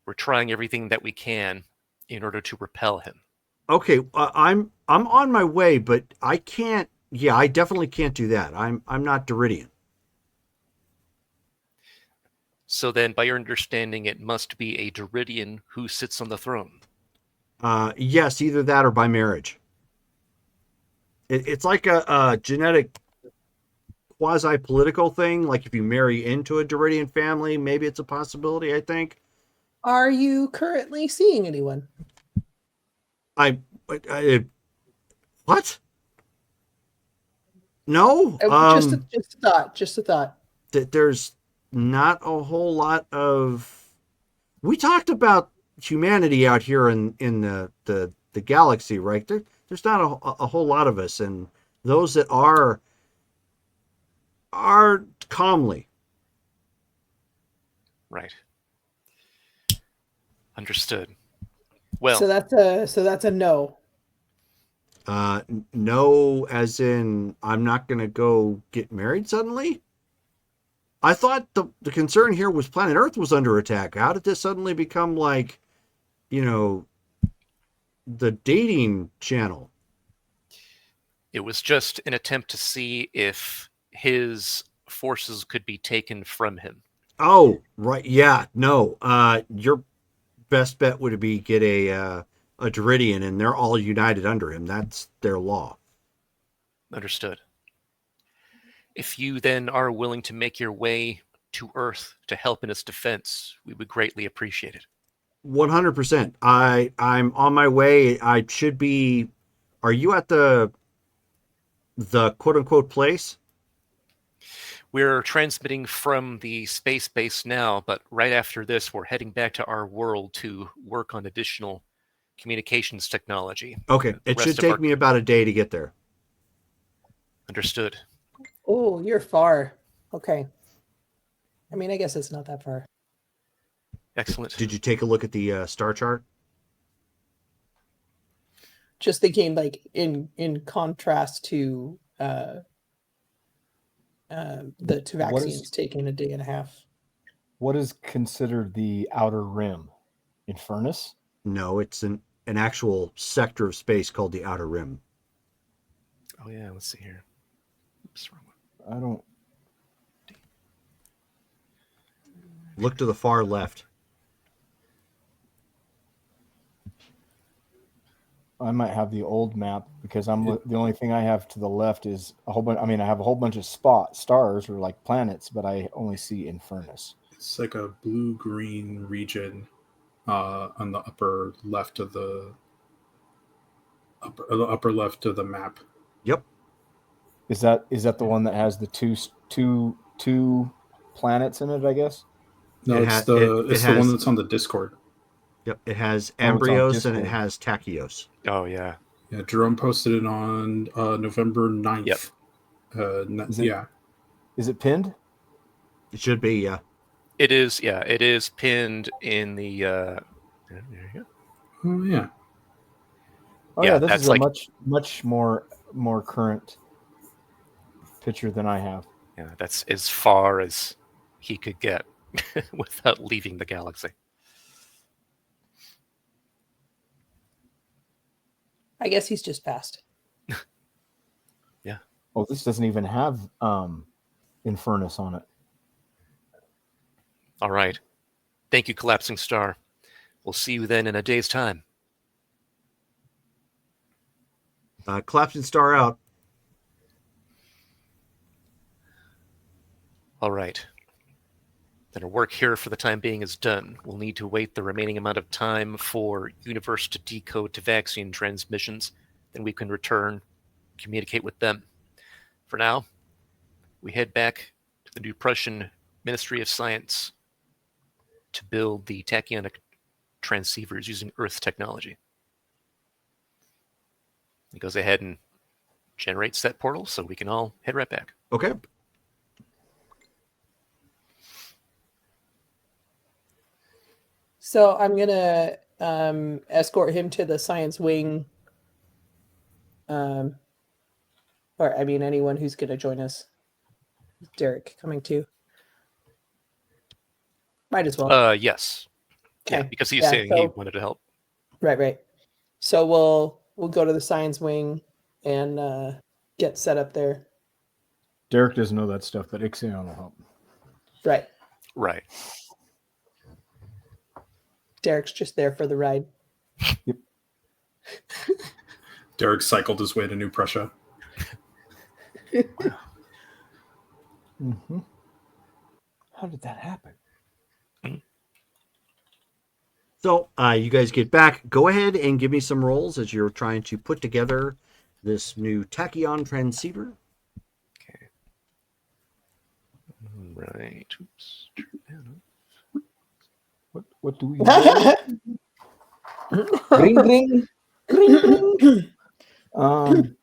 We're trying everything that we can in order to repel him. Okay, I'm on my way, but I can't. Yeah, I definitely can't do that. I'm not Duridian. So then, by your understanding, it must be a Duridian who sits on the throne. Yes, either that or by marriage. It's like a genetic quasi-political thing. Like if you marry into a Duridian family, maybe it's a possibility, I think. Are you currently seeing anyone? I what? No. Just a thought. There's not a whole lot of. We talked about humanity out here in the galaxy, right? There's not a whole lot of us, and those that are calmly. Right. Understood. Well, So that's a no. No, as in I'm not going to go get married suddenly. I thought the concern here was planet Earth was under attack. How did this suddenly become like, the dating channel? it was just an attempt to see if his forces could be taken from him. Oh, right. Yeah. No. Your best bet would be get a Duridian, and they're all united under him. That's their law. Understood. If you then are willing to make your way to Earth to help in its defense, we would greatly appreciate it. 100%. I'm on my way. I should be. Are you at the quote unquote place? We're transmitting from the space base now, but right after this, we're heading back to our world to work on additional communications technology. Okay, The it rest should of our- take me about a day to get there. Understood. Oh, you're far. Okay. I mean, I guess it's not that far. Excellent. Did you take a look at the star chart? Just thinking, like in contrast to the two What vaccines is- taking a day and a half. What is considered the outer rim? Infernus? No, it's an actual sector of space called the Outer Rim. Oh yeah, let's see here. Oops, wrong one. I don't. Look to the far left. I might have the old map because the only thing I have to the left is a whole bunch. I mean, I have a whole bunch of stars or like planets, but I only see Infernus. It's like a blue-green region on the upper left of the upper left of the map. Yep. Is that the one that has the two planets in it? I guess. No, It it's ha- the it it's the has- one that's on the Discord. Yep. It has Oh, it's on embryos and it Discord. has tachyos. Oh yeah. Yeah, Jerome posted it on November 9th. Yep. Yeah. Is it pinned? It should be, yeah. It is. Yeah, it is pinned in the. There you go. Oh yeah. Oh Yeah, yeah, this that's is a like- much more current picture than I have. Yeah, that's as far as he could get without leaving the galaxy. I guess he's just fast. Oh, this doesn't even have Infernus on it. All right. Thank you, Collapsing Star. We'll see you then in a day's time. Collapsing star out. All right. Then our work here for the time being is done. We'll need to wait the remaining amount of time for Universe to decode to vaccine transmissions. Then we can return, communicate with them. For now, we head back to the New Prussian Ministry of Science to build the tachyonic transceivers using Earth technology. He goes ahead and generates that portal so we can all head right back. Okay. So I'm gonna escort him to the science wing. Or I mean, anyone who's gonna join us. Derek coming too. Might as well. Yes. Yeah, Okay. because he's Yeah, saying he so- wanted to help. Right. So we'll go to the science wing and get set up there. Derek doesn't know that stuff, but Ixion will help. Right. Right. Derek's just there for the ride. Derek cycled his way to New Prussia. Mm-hmm. How did that happen? So you guys get back. Go ahead and give me some rolls as you're trying to put together this new tachyon transceiver. Okay. Right. Oops. What do we? Ring, ring, ring, ring.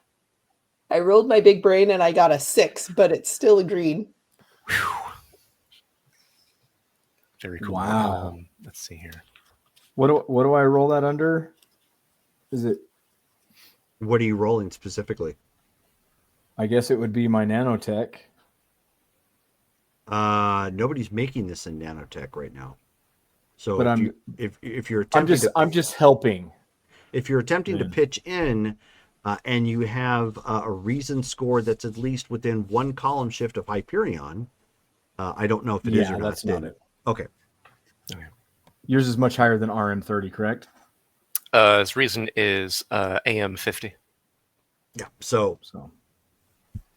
I rolled my big brain and I got a 6, but it's still a green. Very cool. Wow. Let's see here. What do I roll that under? Is it? What are you rolling specifically? I guess it would be my nanotech. Nobody's making this in nanotech right now. So But if you're attempting I'm just helping. if you're attempting to Yeah. pitch in and you have a reason score that's at least within one column shift of Hyperion, I don't know if it is Yeah, or not. that's not it. Okay. Yours is much higher than RM30, correct? His reason is AM50. Yeah. So So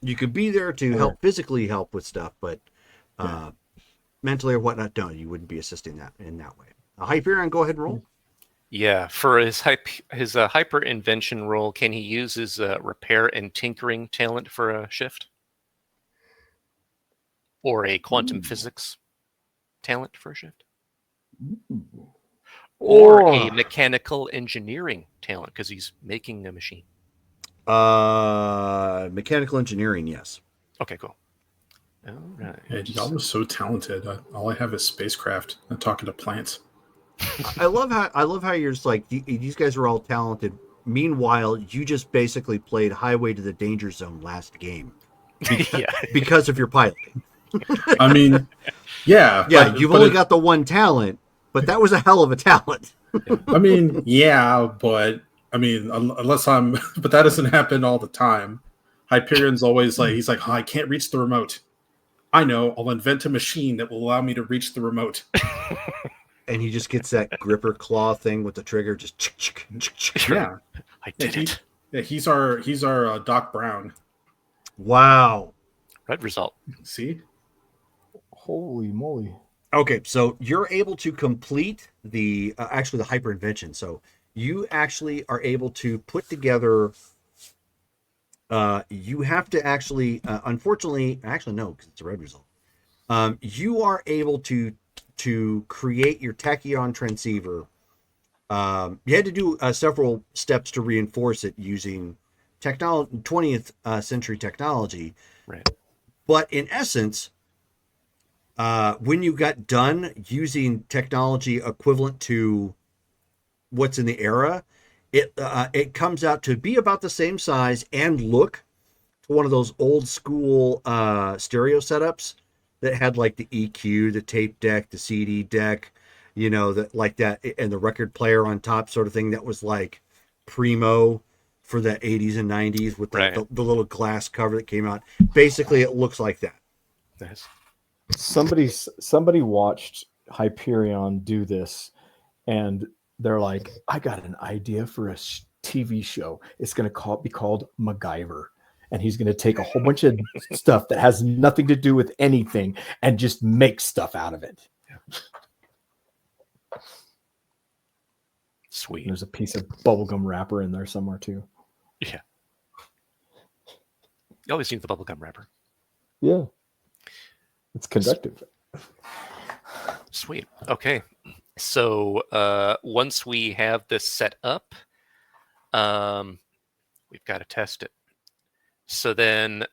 you could be there to help physically help with stuff, but mentally or whatnot, no, you wouldn't be assisting that in that way. Hyperion, go ahead and roll. Yeah, for his hyper invention role, can he use his repair and tinkering talent for a shift, or a quantum physics talent for a shift, or a Oh. mechanical engineering talent because he's making a machine. Mechanical engineering, yes. Okay, cool. All right. And y'all are so talented. All I have is spacecraft and talking to plants. I love how you're just like these guys are all talented. Meanwhile, you just basically played Highway to the Danger Zone last game Yeah. because of your piloting. I mean, yeah, Yeah, you've only got the one talent, but that was a hell of a talent. I mean, yeah, but I mean, unless I'm, but that doesn't happen all the time. Hyperion's always like, he's like, oh, I can't reach the remote. I know, I'll invent a machine that will allow me to reach the remote. And he just gets that gripper claw thing with the trigger, just Yeah, I did it. Yeah, he's our Doc Brown. Wow. Red result. See? Holy moly. Okay, so you're able to complete the actually the hyper invention. So you actually are able to put together. You have to actually, unfortunately, actually no, because it's a red result. You are able to create your tachyon transceiver. You had to do several steps to reinforce it using 20th century technology. Right. But in essence, when you got done using technology equivalent to what's in the era, it comes out to be about the same size and look to one of those old school stereo setups that had like the EQ, the tape deck, the CD deck, that like that, and the record player on top, sort of thing that was like primo for the 80s and 90s with the little glass cover that came out. Basically, it looks like that. Nice. Somebody watched Hyperion do this, and they're like, I got an idea for a TV show. It's going to be called MacGyver. And he's going to take a whole bunch of stuff that has nothing to do with anything and just make stuff out of it. Sweet. There's a piece of bubblegum wrapper in there somewhere too. Yeah. You always need the bubblegum wrapper. Yeah. It's conductive. Sweet. Okay. So once we have this set up, we've got to test it. So then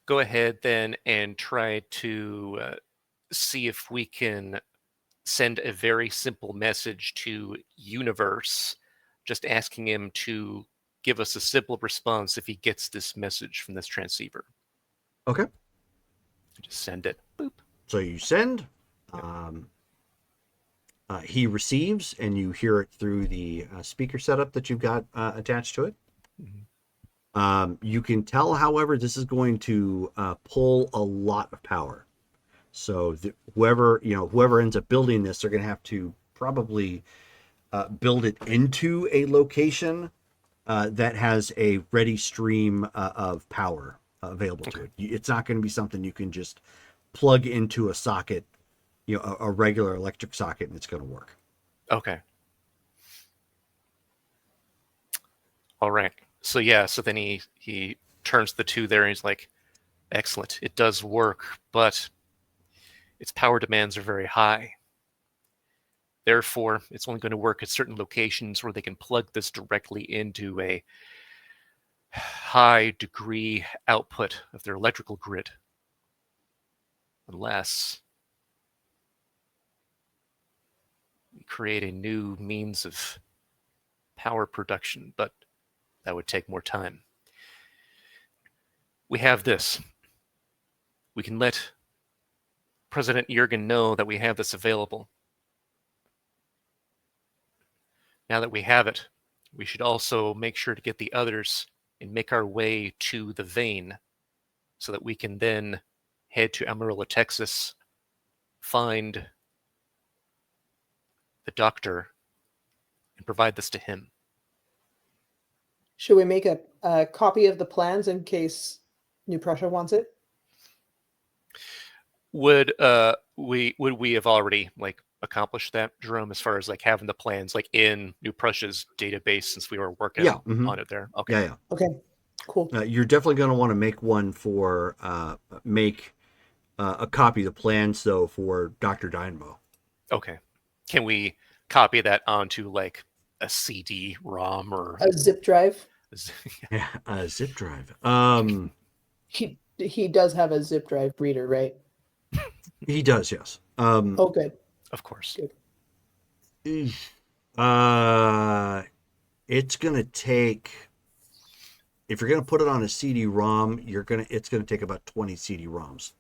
go ahead then and try to see if we can send a very simple message to Universe, just asking him to give us a simple response if he gets this message from this transceiver. Okay. Just send it. Boop. So you send. He receives, and you hear it through the speaker setup that you've got attached to it. Mm-hmm. You can tell, however, this is going to pull a lot of power. So whoever ends up building this, they're going to have to probably build it into a location that has a ready stream of power available to it. It's not going to be something you can just plug into a socket, a regular electric socket, and it's going to work. Okay. All right. So then he turns the two there and he's like, excellent. It does work, but its power demands are very high. Therefore, it's only going to work at certain locations where they can plug this directly into a high degree output of their electrical grid. Unless we create a new means of power production, but that would take more time. We have this. We can let President Jurgen know that we have this available. Now that we have it, we should also make sure to get the others and make our way to the vein so that we can then head to Amarillo, Texas, find the doctor, and provide this to him. Should we make a copy of the plans in case New Prussia wants it? Would we have already accomplished that, Jerome, as far as having the plans in New Prussia's database since we were working on it there? Okay. Yeah. Okay. Cool. You're definitely going to want to make one for make a copy of the plans though for Dr. Dynamo. Okay. Can we copy that onto like a CD-ROM or A zip drive. Yeah, a zip drive. He does have a zip drive reader, right? He does, yes. Oh, good. Of course. Good. It's gonna take. If you're gonna put it on a CD-ROM, it's gonna take about 20 CD-ROMs.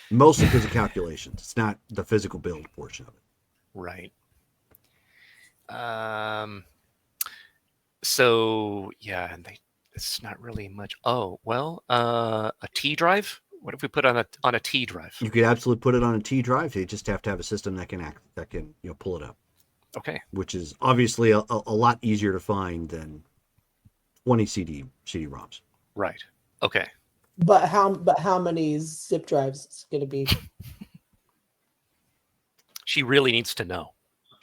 Mostly because of calculations. It's not the physical build portion of it. Right. So yeah, and it's not really much. Oh well, a T drive. What if we put on a T drive? You could absolutely put it on a T drive. You just have to have a system that can pull it up. Okay. Which is obviously a lot easier to find than 20 CD-ROMs. Right. Okay. But how many zip drives is going to be? She really needs to know.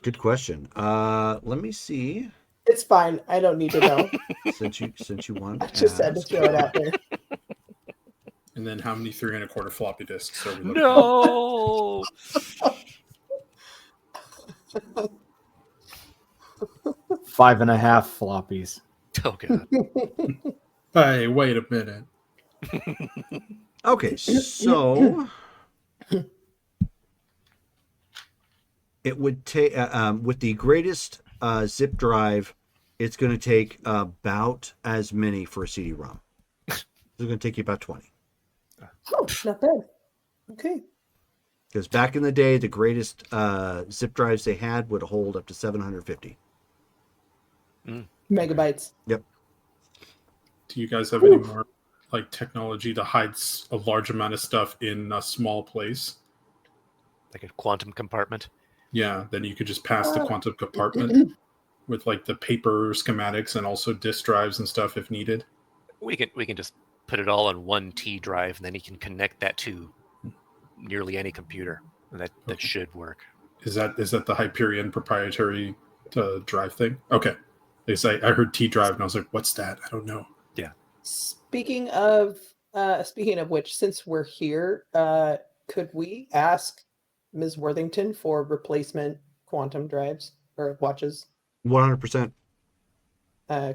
Good question. Let me see. It's fine. I don't need to know. Since you wanted I to just had to ask. throw it out there. And then how many 3 1/4 floppy disks are we looking at? No. 5.5 floppies. Oh god. Hey, wait a minute. Okay, so it would take with the greatest zip drive, it's going to take about as many for a CD-ROM. It's going to take you about 20. Oh, not bad. Okay. Because back in the day, the greatest zip drives they had would hold up to 750. Megabytes. Yep. Do you guys have any more like technology to hide a large amount of stuff in a small place? Like a quantum compartment. Yeah, then you could just pass the quantum compartment with like the paper schematics and also disk drives and stuff if needed. We can just put it all on one T drive, and then you can connect that to nearly any computer. That should work. Is that the Hyperion proprietary drive thing? Okay. I heard T drive and I was like, what's that? I don't know. Yeah. Speaking of which, since we're here, could we ask Ms. Worthington for replacement quantum drives or watches? 100%.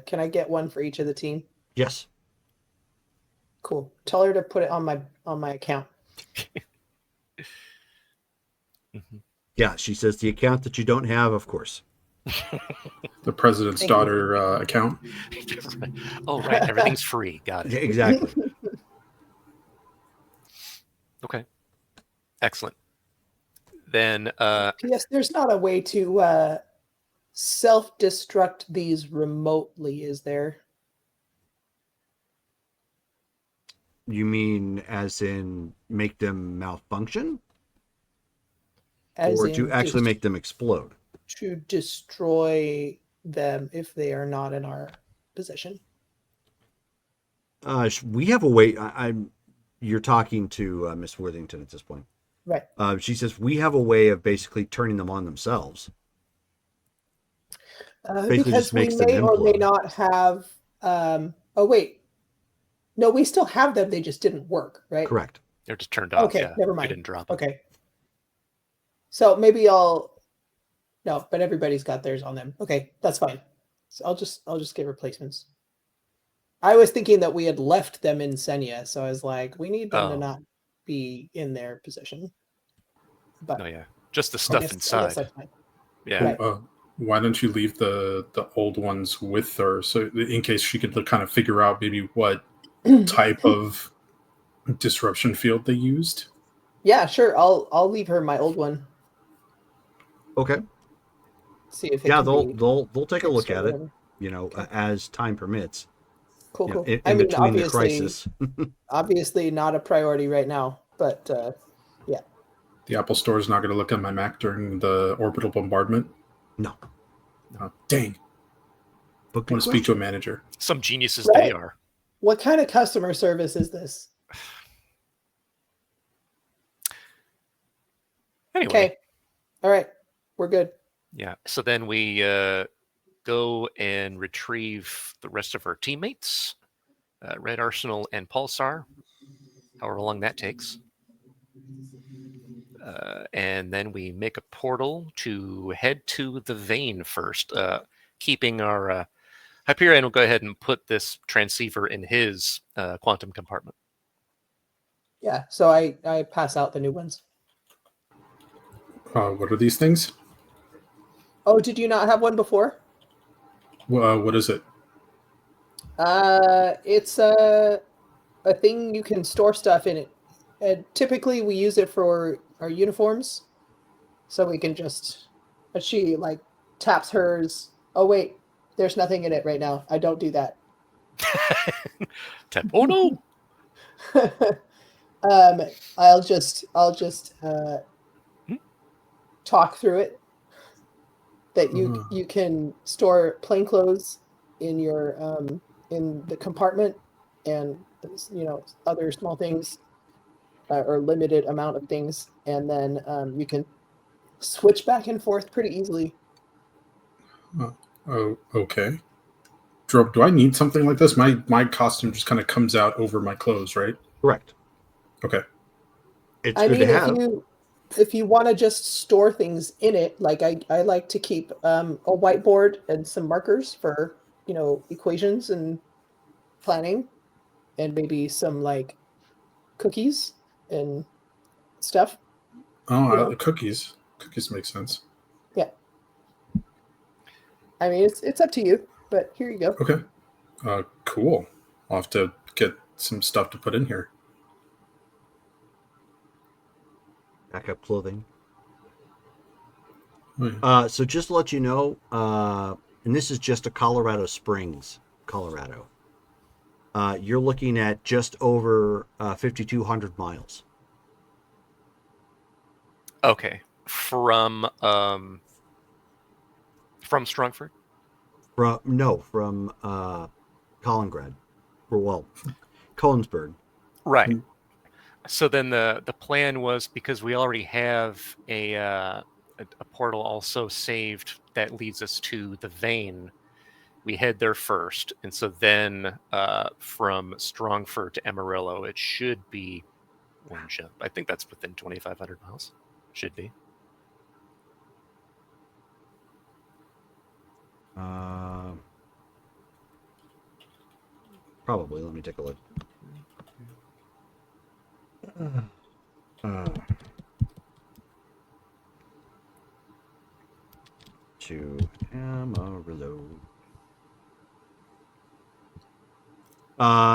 Can I get one for each of the team? Yes. Cool. Tell her to put it on my account. Mm-hmm. Yeah, she says the account that you don't have, of course. The president's Thank daughter account. Oh, right. Everything's free. Got it. Yeah, exactly. Okay. Excellent. Then, Yes, there's not a way to self-destruct these remotely, is there? You mean as in make them malfunction? As Or in to actually just make them explode? to destroy them if they are not in our possession. We have a way. You're talking to Miss Worthington at this point. Right. She says we have a way of basically turning them on themselves. Basically Because just we makes them may or may implode. not have. Oh wait, no, we still have them. They just didn't work, right? Correct. they're just turned off. Okay, Yeah. never We mind. didn't drop them. Okay. So maybe no, but everybody's got theirs on them. Okay, that's fine. So I'll just get replacements. I was thinking that we had left them in Senya, so I was like, we need them to Oh. not be in their possession. But No, yeah. Just the I stuff guess inside. that's fine. Yeah. Right. Why don't you leave the old ones with her, so in case she could kind of figure out maybe what type of disruption field they used? Yeah, sure. I'll leave her my old one. Okay. See if it Yeah, can be they'll take a look fixed or at it. whatever. You know, Okay. as time permits. Cool, You know, cool. in between the crisis. Obviously not a priority right now, but yeah. The Apple Store is not going to look at my Mac during the orbital bombardment. No. Oh, dang. But I good want to speak to a question. manager. Some geniuses Right. they are. What kind of customer service is this? Anyway. Okay. All right. We're good. Yeah. So then we go and retrieve the rest of our teammates, Red Arsenal and Pulsar. however long that takes. And then we make a portal to head to the vein first, keeping our Hyperion will go ahead and put this transceiver in his quantum compartment. Yeah, so I pass out the new ones. What are these things? Oh, did you not have one before? What is it? It's a thing you can store stuff in it. And typically we use it for our uniforms. So we can just, but she like taps hers. Oh wait, there's nothing in it right now. I don't do that. Tap. Oh no! I'll just talk through it. That you can store plain clothes in your in the compartment, and other small things or limited amount of things, and then you can switch back and forth pretty easily. Oh, okay. Do I need something like this? My costume just kind of comes out over my clothes, right? Correct. Okay. It's I good mean, to have. if you want to just store things in it, like I like to keep a whiteboard and some markers for equations and planning, and maybe some like cookies and stuff. Oh, cookies. Cookies make sense. Yeah. I mean, it's up to you, but here you go. Okay. Cool. I'll have to get some stuff to put in here. Backup clothing. Oh, So just to let you know, and this is just a Colorado Springs, Colorado. You're looking at just over 5,200 miles. Okay, from Strongford. From Kaliningrad, Collinsburg. Right. So then the plan was, because we already have a portal also saved that leads us to the vein, we head there first, and so then from Strongford to Amarillo, it should be one jump. I think that's within 2,500 miles. Should be. Probably. Let me take a look. To Amarillo.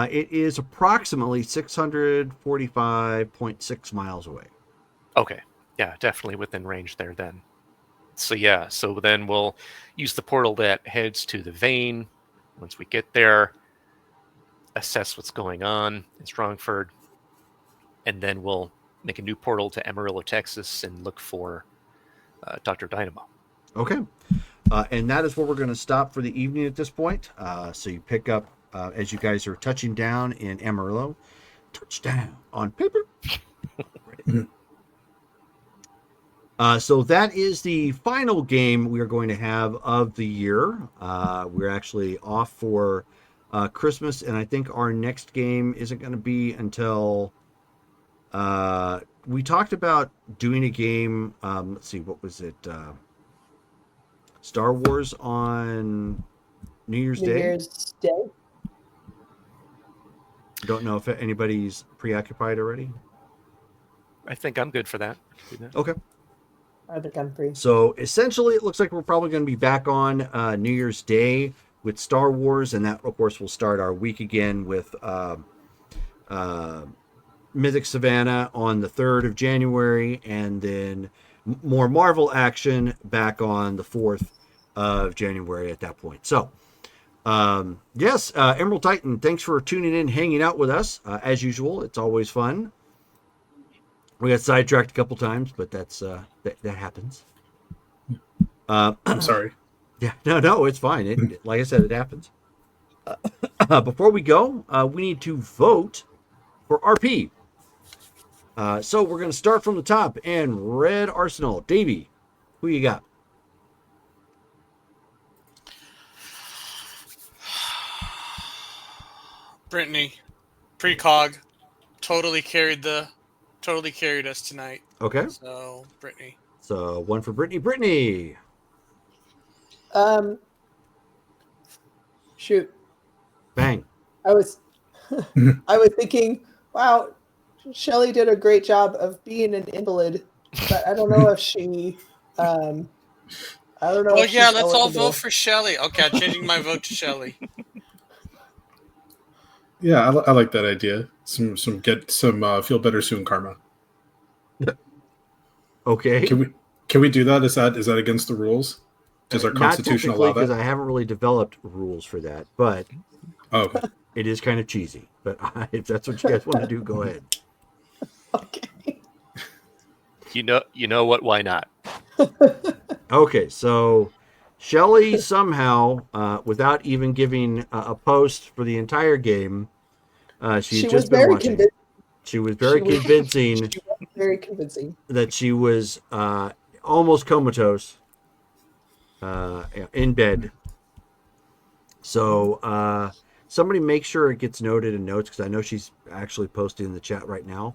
It is approximately 645.6 miles away. Okay. Yeah, definitely within range there then. So yeah, so then we'll use the portal that heads to the vein. Once we get there, assess what's going on in Strongford, and then we'll make a new portal to Amarillo, Texas, and look for Dr. Dynamo. Okay. And that is where we're going to stop for the evening at this point. So you pick up, as you guys are touching down in Amarillo, touchdown on paper. So that is the final game we are going to have of the year. We're actually off for Christmas, and I think our next game isn't going to be until we talked about doing a game. Let's see, what was it? Star Wars on New Year's Day. New Year's Day. Don't know if anybody's preoccupied already. I think I'm good for that. Okay. I think I'm free. So essentially, it looks like we're probably going to be back on New Year's Day with Star Wars, and that, of course, will start our week again with Mythic Savannah on the 3rd of January, and then more Marvel action back on the 4th of January at that point. So, yes, Emerald Titan, thanks for tuning in, hanging out with us. As usual, it's always fun. We got sidetracked a couple times, but that's that happens. I'm sorry. Yeah, no, it's fine. Like I said, it happens. Before we go, we need to vote for RP. So we're going to start from the top. And Red Arsenal, Davey, who you got? Brittany, precog, totally carried us tonight. Okay. So Brittany. So one for Brittany. Brittany. Shoot. Bang. I was thinking, wow, Shelley did a great job of being an invalid, but I don't know if she I don't know. Oh if yeah, she's let's all eligible. vote for Shelley. Okay, I'm changing my vote to Shelley. Yeah, I like that idea. Some feel better soon karma. Okay. Can we do that? Is that against the rules? Does our Not constitution technically, allow because that? I haven't really developed rules for that, but Oh, okay. it is kind of cheesy. But if that's what you guys want to do, go ahead. Okay. You know what? Why not? Okay, so Shelley somehow, without even giving a post for the entire game, she had was just been very watching. convincing. She was very convincing She was very convincing. that she was almost comatose in bed. So somebody make sure it gets noted in notes, because I know she's actually posting in the chat right now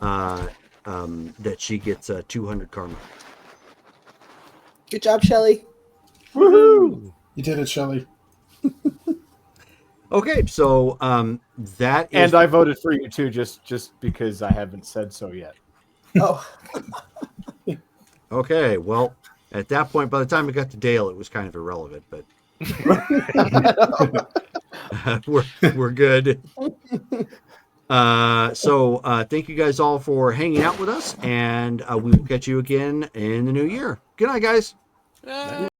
that she gets 200 karma. Good job, Shelley. Woohoo! You did it, Shelley. Okay, so that is. And I voted for you too, just because I haven't said so yet. Oh, Okay, well, at that point, by the time it got to Dale, it was kind of irrelevant, but we're good. So thank you guys all for hanging out with us, and we will catch you again in the new year. Good night, guys.